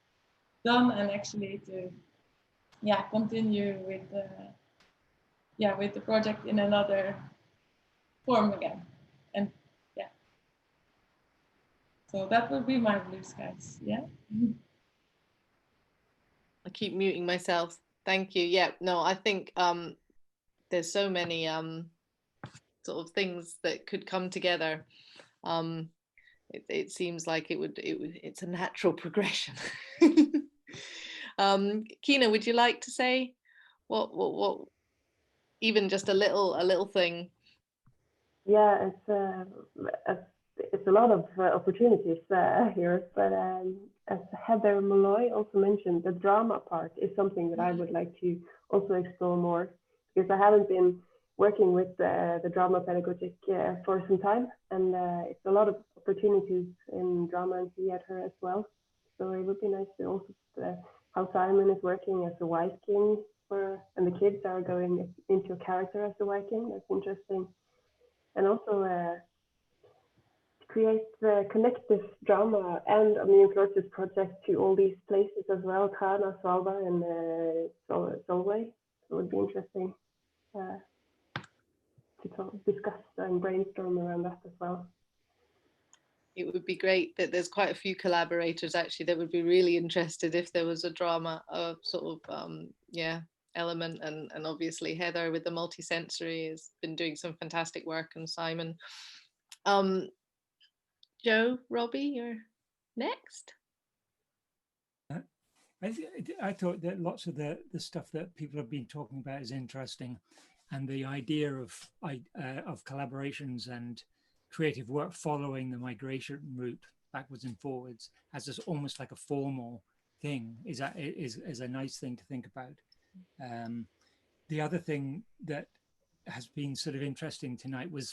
done, and actually to continue with the project in another form again. And so that would be my blue skies. I keep muting myself. Thank you. Yeah, no, I think there's so many sort of things that could come together. It seems like it's a natural progression. Kine, would you like to say what even just a little thing? Yeah, it's a lot of opportunities here, but as Heather Malloy also mentioned, the drama part is something that I would like to also explore more, because I haven't been working with the drama pedagogic for some time, and it's a lot of opportunities in drama and theater as well. So it would be nice to also how Simon is working as a Viking, and the kids are going into a character as a Viking. That's interesting. And also create the connective drama and me and Floortje's project to all these places as well, Traena, Svalbard, and Solway. So it would be interesting to discuss and brainstorm around that as well. It would be great that there's quite a few collaborators actually that would be really interested if there was a drama sort of element, and obviously Heather with the multisensory has been doing some fantastic work, and Simon. Joe, Robbie, you're next. I thought that lots of the stuff that people have been talking about is interesting, and the idea of collaborations and creative work following the migration route backwards and forwards as this almost like a formal thing is a nice thing to think about. The other thing that has been sort of interesting tonight was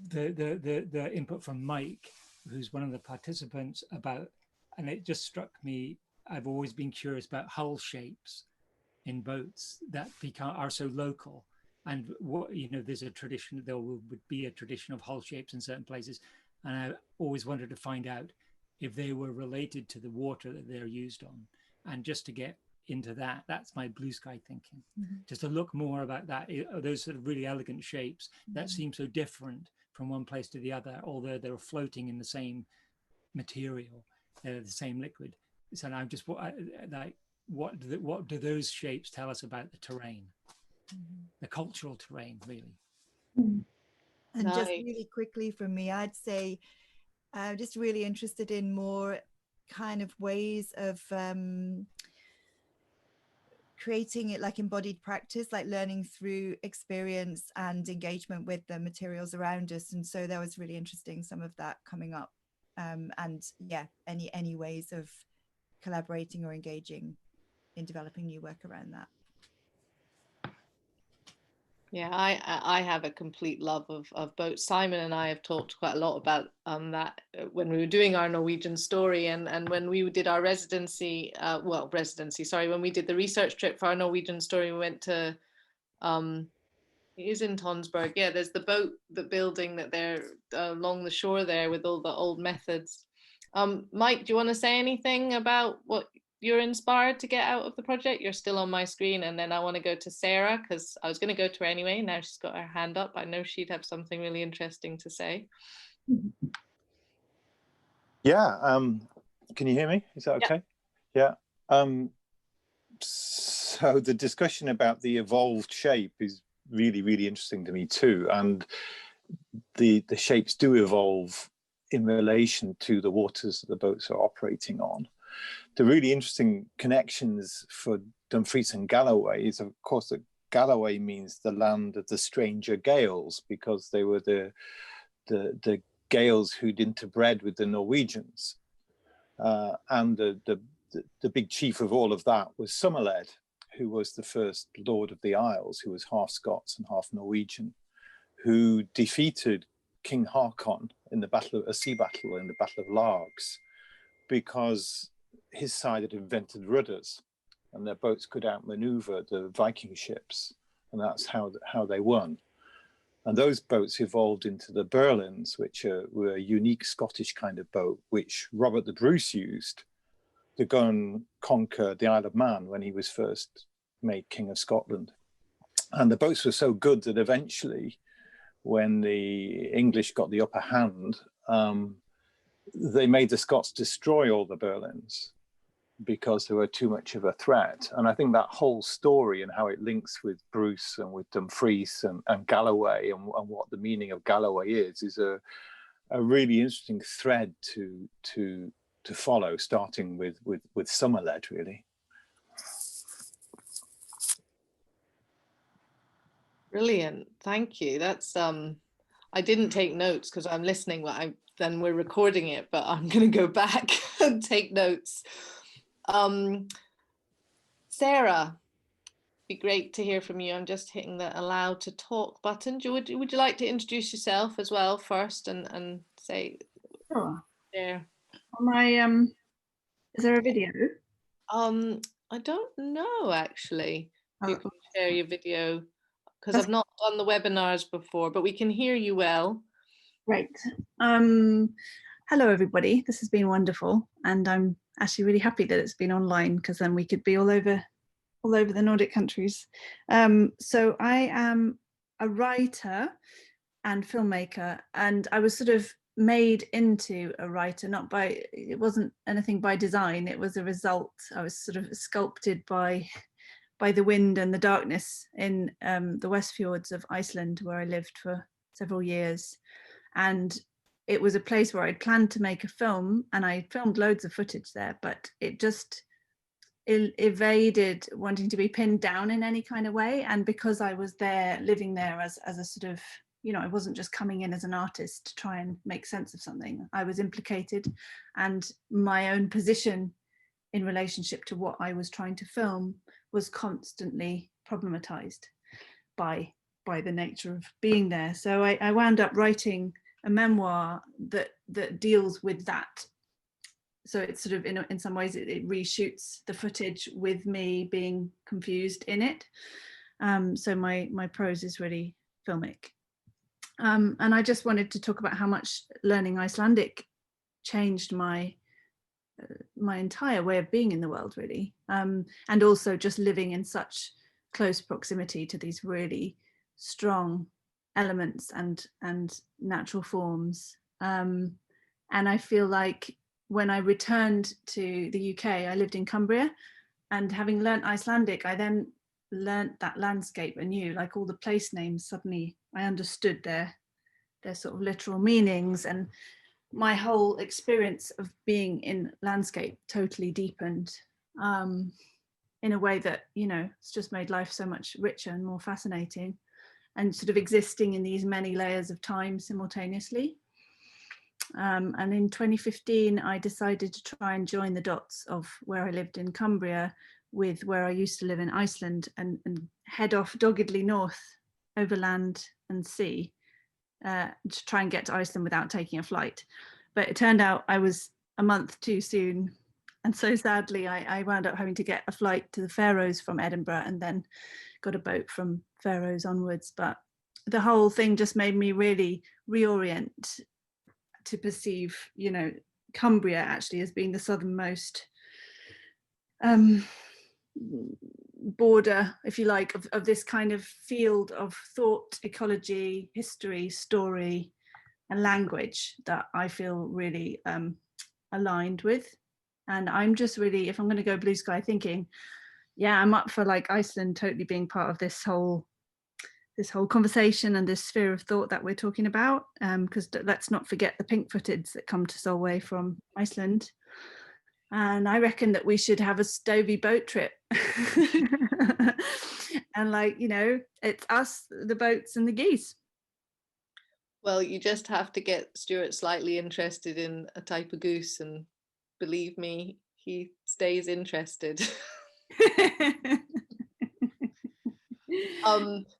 the input from Mike, who's one of the participants, about, and it just struck me, I've always been curious about hull shapes in boats that are so local, and what, there's a tradition, there would be a tradition of hull shapes in certain places, and I always wanted to find out if they were related to the water that they're used on, and just to get into that's my blue sky thinking. Just to look more about that, those sort of really elegant shapes that seem so different from one place to the other, although they're floating in the same material, the same liquid. So I'm just like, what do those shapes tell us about the terrain, the cultural terrain, really? And just really quickly from me, I'd say I'm just really interested in more kind of ways of creating it like embodied practice, like learning through experience and engagement with the materials around us. And so that was really interesting, some of that coming up. And yeah, any ways of collaborating or engaging in developing new work around that. Yeah, I have a complete love of boats. Simon and I have talked quite a lot about that when we were doing our Norwegian story, and when we did our residency, when we did the research trip for our Norwegian story, we went to It is in Tonsberg. Yeah, there's the boat, the building that they're along the shore there with all the old methods. Mike, do you want to say anything about what you're inspired to get out of the project? You're still on my screen, and then I want to go to Sarah because I was going to go to her anyway. Now she's got her hand up. I know she'd have something really interesting to say. Yeah, can you hear me? Is that okay? Yeah. So the discussion about the evolved shape is really, really interesting to me too. And the shapes do evolve in relation to the waters that the boats are operating on. The really interesting connections for Dumfries and Galloway is, of course, that Galloway means the land of the stranger Gaels, because they were the Gaels who'd interbred with the Norwegians. And the big chief of all of that was Somerled, who was the first Lord of the Isles, who was half Scots and half Norwegian, who defeated King Haakon in a sea battle in the Battle of Largs, because his side had invented rudders and their boats could outmaneuver the Viking ships, and that's how they won. And those boats evolved into the Bjellands, which were a unique Scottish kind of boat, which Robert the Bruce used to go and conquer the Isle of Man when he was first made King of Scotland. And the boats were so good that eventually, when the English got the upper hand, they made the Scots destroy all the Bjellands because they were too much of a threat. And I think that whole story and how it links with Bruce and with Dumfries and Galloway and what the meaning of Galloway is a really interesting thread to follow, starting with Somerled, really. Brilliant, thank you. That's I didn't take notes because I'm listening, but then we're recording it, but I'm going to go back and take notes. Sarah, be great to hear from you. I'm just hitting the allow to talk button. Would you like to introduce yourself as well first and say? Sure. There. Is there a video? I don't know actually. You can Oh. share your video because I've not done the webinars before, but we can hear you well. Great. Hello everybody. This has been wonderful, and I'm actually really happy that it's been online, because then we could be all over the Nordic countries. So I am a writer and filmmaker, and I was sort of made into a writer, it wasn't anything by design, it was a result. I was sort of sculpted by the wind and the darkness in the West Fjords of Iceland, where I lived for several years. And it was a place where I'd planned to make a film, and I filmed loads of footage there, but it just evaded wanting to be pinned down in any kind of way. And because I was there, living there as a sort of, I wasn't just coming in as an artist to try and make sense of something. I was implicated, and my own position in relationship to what I was trying to film was constantly problematized by the nature of being there. So I wound up writing a memoir that deals with that. So it's sort of, in some ways, it reshoots the footage with me being confused in it. So my prose is really filmic. And I just wanted to talk about how much learning Icelandic changed my entire way of being in the world, really. And also just living in such close proximity to these really strong elements and natural forms. And I feel like when I returned to the UK, I lived in Cumbria, and having learnt Icelandic, I then learnt that landscape anew. Like all the place names, suddenly I understood their sort of literal meanings, and my whole experience of being in landscape totally deepened in a way that, it's just made life so much richer and more fascinating, and sort of existing in these many layers of time simultaneously. And in 2015, I decided to try and join the dots of where I lived in Cumbria with where I used to live in Iceland, and head off doggedly north over land and sea to try and get to Iceland without taking a flight. But it turned out I was a month too soon. And so sadly, I wound up having to get a flight to the Faroes from Edinburgh, and then got a boat from Faroes onwards. But the whole thing just made me really reorient to perceive, you know, Cumbria actually as being the southernmost border, if you like, of this kind of field of thought, ecology, history, story, and language that I feel really aligned with. And I'm just really, if I'm going to go blue sky thinking, yeah, I'm up for like Iceland totally being part of this whole conversation and this sphere of thought that we're talking about, because let's not forget the pink-footeds that come to Solway from Iceland. And I reckon that we should have a Stovey boat trip. And like, you know, it's us, the boats and the geese. Well, you just have to get Stuart slightly interested in a type of goose, and believe me, he stays interested.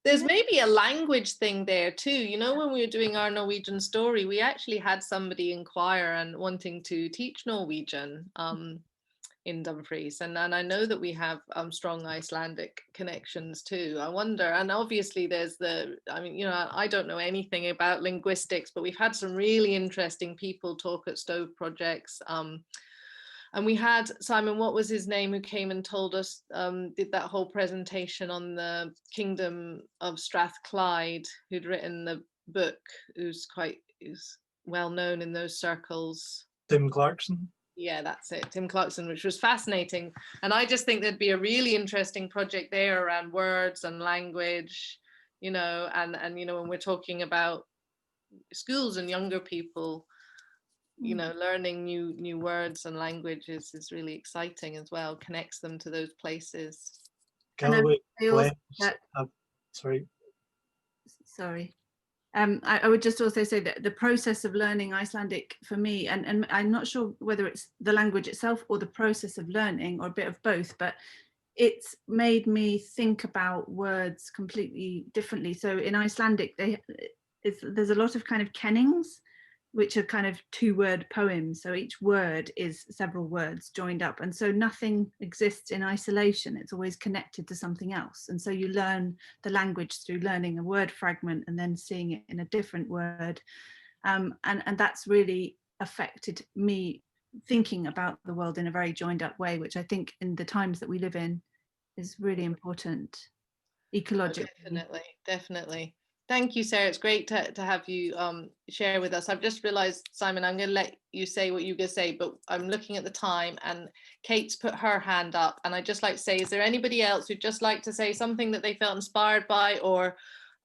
There's maybe a language thing there too. You know, when we were doing our Norwegian story, we actually had somebody inquire and wanting to teach Norwegian in Dumfries, and I know that we have strong Icelandic connections too. I wonder, and obviously there's I mean, you know, I don't know anything about linguistics, but we've had some really interesting people talk at Stove projects. And we had Simon, what was his name, who came and told us, did that whole presentation on the Kingdom of Strathclyde, who'd written the book, who's well known in those circles. Tim Clarkson. Yeah, that's it, Tim Clarkson, which was fascinating. And I just think there'd be a really interesting project there around words and language, you know, and you know, when we're talking about schools and younger people, you know, learning new words and languages is really exciting as well, connects them to those places. Galloway, sorry. I would just also say that the process of learning Icelandic for me, and I'm not sure whether it's the language itself or the process of learning or a bit of both, but it's made me think about words completely differently. So in Icelandic, there's a lot of kind of kennings, which are kind of 2-word poems. So each word is several words joined up. And so nothing exists in isolation. It's always connected to something else. And so you learn the language through learning a word fragment and then seeing it in a different word. And that's really affected me thinking about the world in a very joined up way, which I think in the times that we live in is really important ecologically. Oh, definitely. Thank you, Sarah. It's great to have you share with us. I've just realized, Simon, I'm going to let you say what you're going to say, but I'm looking at the time and Kate's put her hand up. And I'd just like to say, is there anybody else who'd just like to say something that they felt inspired by, or,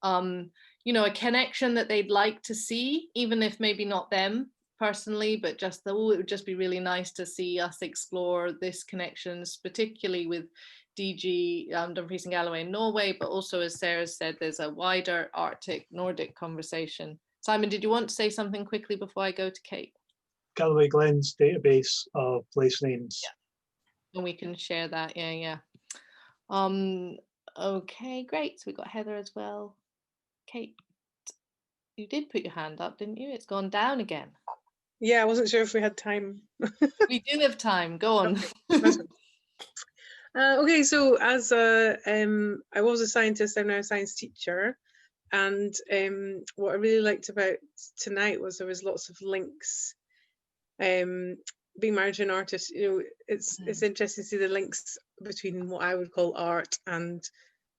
you know, a connection that they'd like to see, even if maybe not them personally, but just, it would just be really nice to see us explore this connections, particularly with DG Dumfries and Galloway in Norway, but also, as Sarah said, there's a wider Arctic Nordic conversation. Simon, did you want to say something quickly before I go to Kate? Galloway Glen's database of place names. Yeah. And we can share that, yeah. Okay, great. So we've got Heather as well. Kate, you did put your hand up, didn't you? It's gone down again. Yeah, I wasn't sure if we had time. We do have time, go on. Okay. Okay, so as I was a scientist, I'm now a science teacher, and what I really liked about tonight was there was lots of links. Being married to an artist, you know, it's interesting to see the links between what I would call art and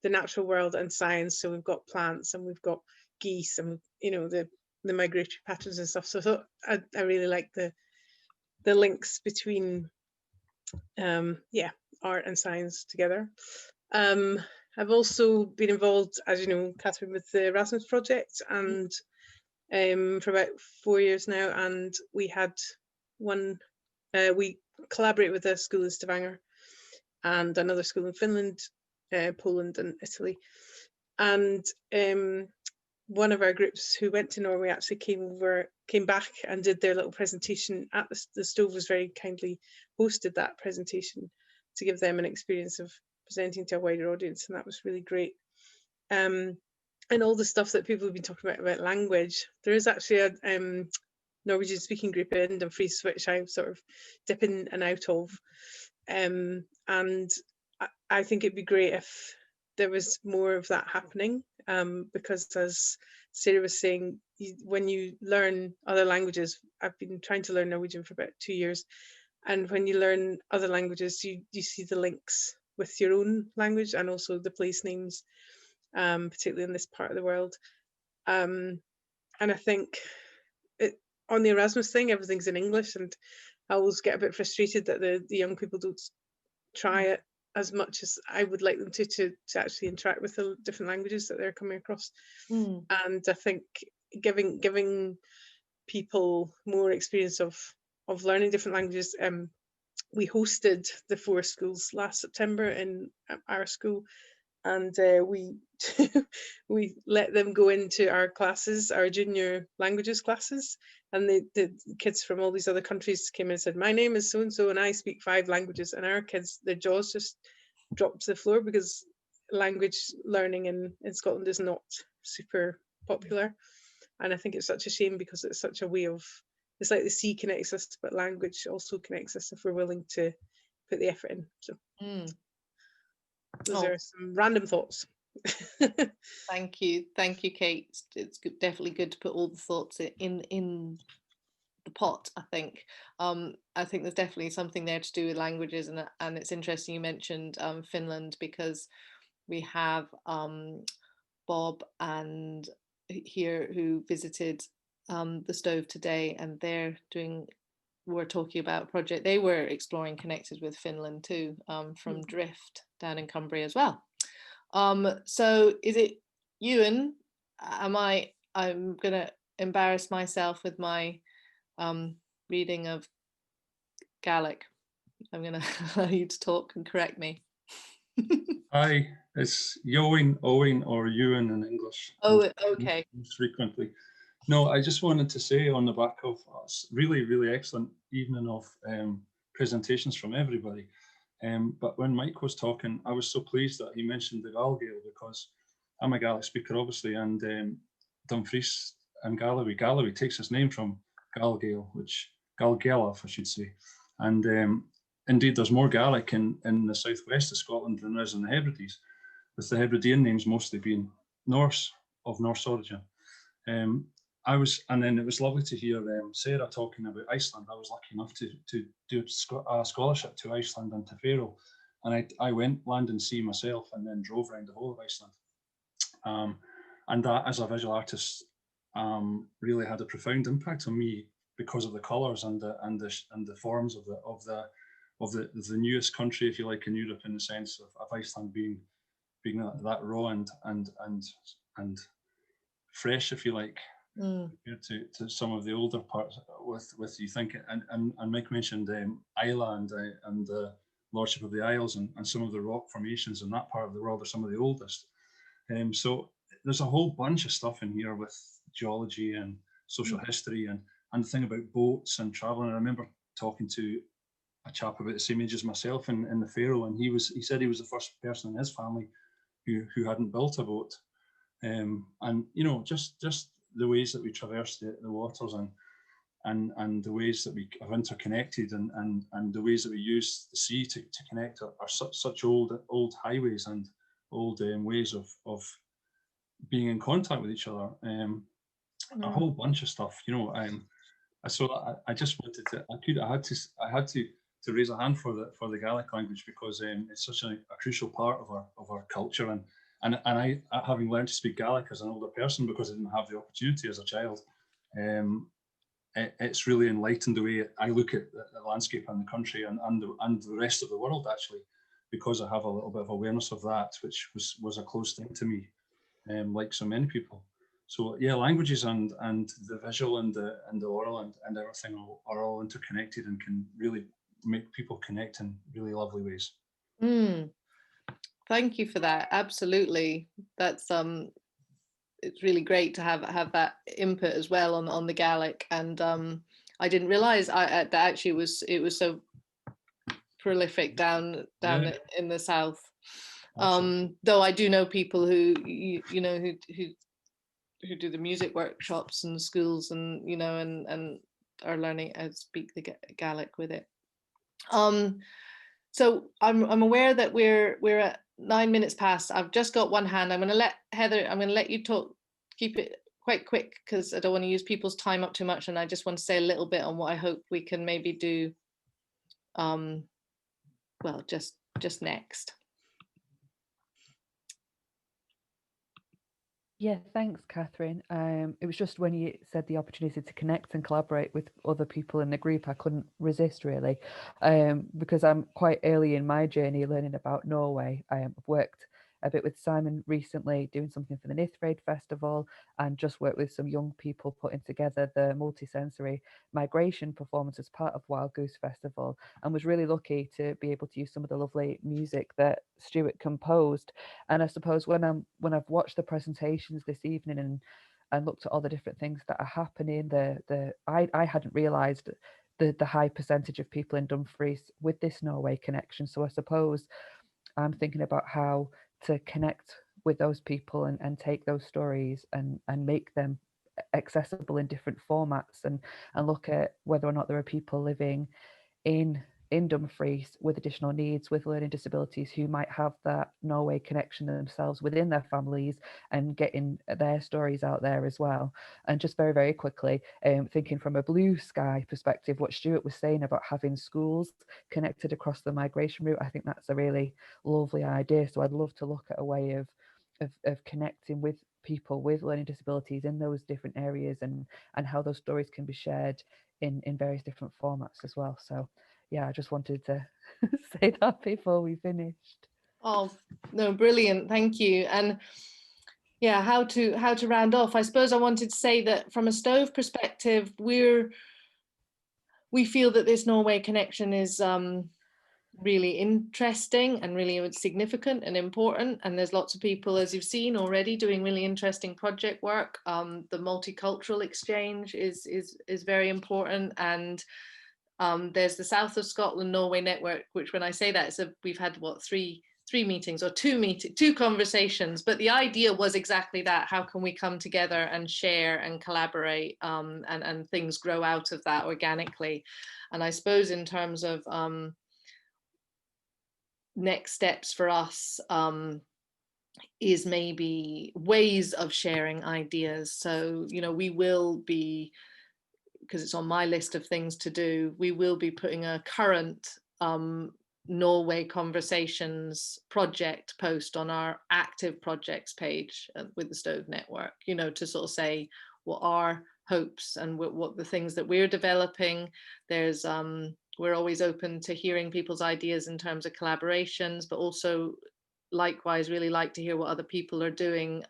the natural world and science. So we've got plants and we've got geese and, you know, the migratory patterns and stuff. So I thought I really like the links between art and science together. I've also been involved, as you know, Katharine, with the Erasmus project, and for about 4 years now, and we had we collaborate with a school in Stavanger and another school in Finland, Poland and Italy, and one of our groups who went to Norway actually came back and did their little presentation at the Stove was very kindly hosted that presentation to give them an experience of presenting to a wider audience, and that was really great. And all the stuff that people have been talking about language, there is actually a Norwegian speaking group in Dumfries which I sort of dip in and out of, and I think it'd be great if there was more of that happening. because as Sarah was saying, when you learn other languages, I've been trying to learn Norwegian for about 2 years, and when you learn other languages, you see the links with your own language and also the place names, particularly in this part of the world. And I think on the Erasmus thing, everything's in English, and I always get a bit frustrated that the young people don't try it as much as I would like them to actually interact with the different languages that they're coming across. And I think giving people more experience of learning different languages. We hosted the 4 schools last September in our school, and we we let them go into our classes, our junior languages classes, and the kids from all these other countries came in and said, my name is so and so and I speak 5 languages, and our kids, their jaws just dropped to the floor, because language learning in Scotland is not super popular. And I think it's such a shame, because it's such a way of, it's like the sea connects us, but language also connects us if we're willing to put the effort in. So those are some random thoughts. Thank you, Kate. It's definitely good to put all the thoughts in the pot. I think there's definitely something there to do with languages, and it's interesting you mentioned Finland, because we have Bob and here who visited the Stove today, and we're talking about a project they were exploring connected with Finland too, from Drift down in Cumbria as well. So is it Ewan? I'm gonna embarrass myself with my reading of Gaelic. I'm gonna allow you to talk and correct me. Hi, it's Yoin, Owen, or Ewan in English. Oh, okay. Most frequently. No, I just wanted to say on the back of really, really excellent evening of presentations from everybody. But when Mike was talking, I was so pleased that he mentioned the Gaelgael, because I'm a Gaelic speaker, obviously, and Dumfries and Galloway takes its name from Gaelgael, which Gaelgaelaf, I should say. And indeed, there's more Gaelic in the southwest of Scotland than there is in the Hebrides, with the Hebridean names mostly being Norse, of Norse origin. And then it was lovely to hear Sarah talking about Iceland. I was lucky enough to do a scholarship to Iceland and to Faroe, and I went land and sea myself, and then drove around the whole of Iceland. And that, as a visual artist, really had a profound impact on me, because of the colours and the forms of the newest country, if you like, in Europe, in the sense of Iceland being that raw and fresh, if you like, compared to some of the older parts. With you think, and Mike mentioned Isla and the Lordship of the Isles, and some of the rock formations in that part of the world are some of the oldest. So there's a whole bunch of stuff in here with geology and social history and the thing about boats and traveling. I remember talking to a chap about the same age as myself in the Faroe, and he said he was the first person in his family who hadn't built a boat. And you know, just the ways that we traverse the waters and the ways that we are interconnected and the ways that we use the sea to connect are such old highways and old ways of being in contact with each other. A whole bunch of stuff, you know. So I just wanted to. I had to raise a hand for the Gaelic language, because it's such a crucial part of our culture, and I, having learned to speak Gaelic as an older person, because I didn't have the opportunity as a child, it's really enlightened the way I look at the landscape and the country and the rest of the world, actually, because I have a little bit of awareness of that, which was a close thing to me, like so many people. So yeah, languages and the visual and the oral and everything are all interconnected and can really make people connect in really lovely ways. Thank you for that. Absolutely, that's it's really great to have that input as well on the Gaelic. And I didn't realise that actually it was so prolific down in the south. Though I do know people who who do the music workshops and schools, and you know, and are learning how to speak the Gaelic with it. So I'm aware that we're at 9 minutes past. I've just got one hand. I'm going to let Heather, I'm going to let you talk, keep it quite quick because I don't want to use people's time up too much. And I just want to say a little bit on what I hope we can maybe do, well, just next. Yeah, thanks, Catherine. It was just when you said the opportunity to connect and collaborate with other people in the group, I couldn't resist really, because I'm quite early in my journey learning about Norway. I've worked a bit with Simon recently, doing something for the Nithraid Festival, and just worked with some young people putting together the multisensory migration performance as part of Wild Goose Festival, and was really lucky to be able to use some of the lovely music that Stuart composed. And I suppose when I've watched the presentations this evening and looked at all the different things that are happening, I hadn't realised the high percentage of people in Dumfries with this Norway connection. So I suppose I'm thinking about how to connect with those people and take those stories and make them accessible in different formats, and look at whether or not there are people living in Dumfries with additional needs, with learning disabilities, who might have that Norway connection themselves within their families, and getting their stories out there as well. And just very, very quickly, thinking from a blue sky perspective, what Stuart was saying about having schools connected across the migration route, I think that's a really lovely idea. So I'd love to look at a way of connecting with people with learning disabilities in those different areas, and how those stories can be shared in various different formats as well. So yeah, I just wanted to say that before we finished. Oh no, brilliant, thank you. And yeah, how to round off, I suppose I wanted to say that from a Stove perspective, we feel that this Norway connection is really interesting and really significant and important, and there's lots of people, as you've seen already, doing really interesting project work. The multicultural exchange is very important, and there's the South of Scotland Norway network, which, when I say that, we've had what, three meetings, or two conversations, but the idea was exactly that: how can we come together and share and collaborate, and things grow out of that organically. And I suppose in terms of next steps for us, is maybe ways of sharing ideas. So, you know, we will be, because it's on my list of things to do, we will be putting a current Norway Conversations project post on our active projects page with the Stove Network, you know, to sort of say what our hopes and what the things that we're developing. There's we're always open to hearing people's ideas in terms of collaborations, but also likewise really like to hear what other people are doing.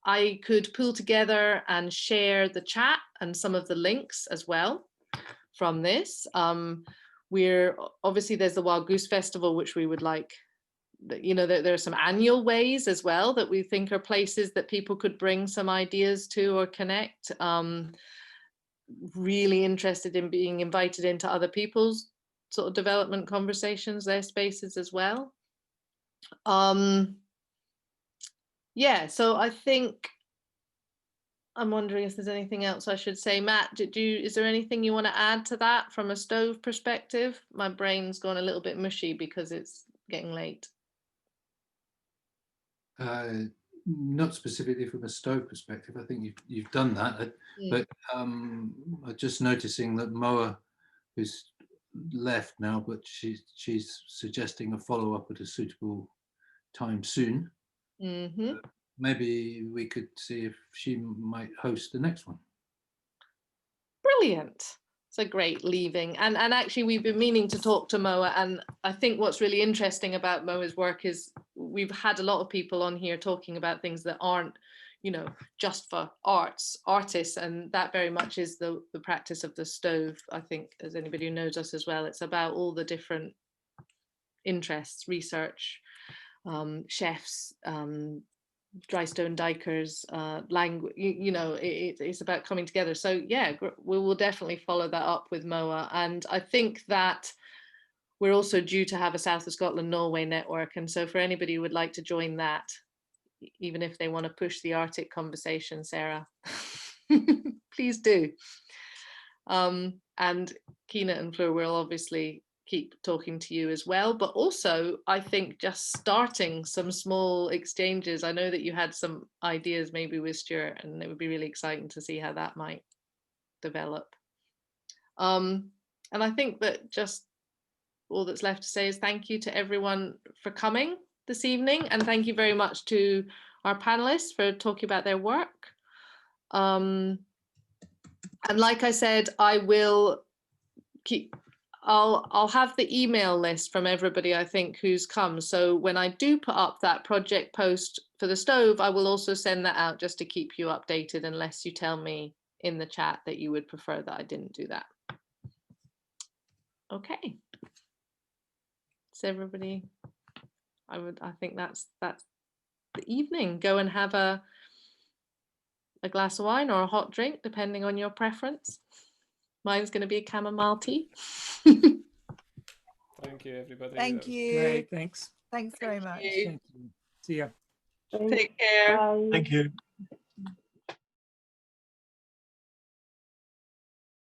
I could pull together and share the chat and some of the links as well from this. We're obviously, there's the Wild Goose Festival, which we would like, you know, there are some annual ways as well that we think are places that people could bring some ideas to or connect. Really interested in being invited into other people's sort of development conversations, their spaces as well. Yeah, so I think, I'm wondering if there's anything else I should say. Matt, is there anything you want to add to that from a Stove perspective? My brain's gone a little bit mushy because it's getting late. Not specifically from a Stove perspective. I think you've done that, but I'm just noticing that Moa is left now, but she's suggesting a follow-up at a suitable time soon. Maybe we could see if she might host the next one. Brilliant. It's a great leaving. And actually, we've been meaning to talk to Moa, and I think what's really interesting about Moa's work is we've had a lot of people on here talking about things that aren't, you know, just for artists, and that very much is the practice of the Stove. I think, as anybody who knows us as well, it's about all the different interests, research, chefs, dry stone dikers, language, you know, it's about coming together. So yeah, we will definitely follow that up with Moa. And I think that we're also due to have a South of Scotland Norway network, and so for anybody who would like to join that, even if they want to push the Arctic conversation, Sarah, please do. And Kine and Fleur will obviously keep talking to you as well, but also I think just starting some small exchanges. I know that you had some ideas maybe with Stuart, and it would be really exciting to see how that might develop. And I think that just all that's left to say is thank you to everyone for coming this evening, and thank you very much to our panelists for talking about their work. And like I said, I'll have the email list from everybody, I think, who's come. So when I do put up that project post for the stove, I will also send that out just to keep you updated, unless you tell me in the chat that you would prefer that I didn't do that. Okay. So everybody, I think that's the evening. Go and have a glass of wine or a hot drink, depending on your preference. Mine's going to be a chamomile tea. Thank you, everybody. Thank you. Great, thanks. Thanks very much. Thank you. See ya. Take care. Thank you.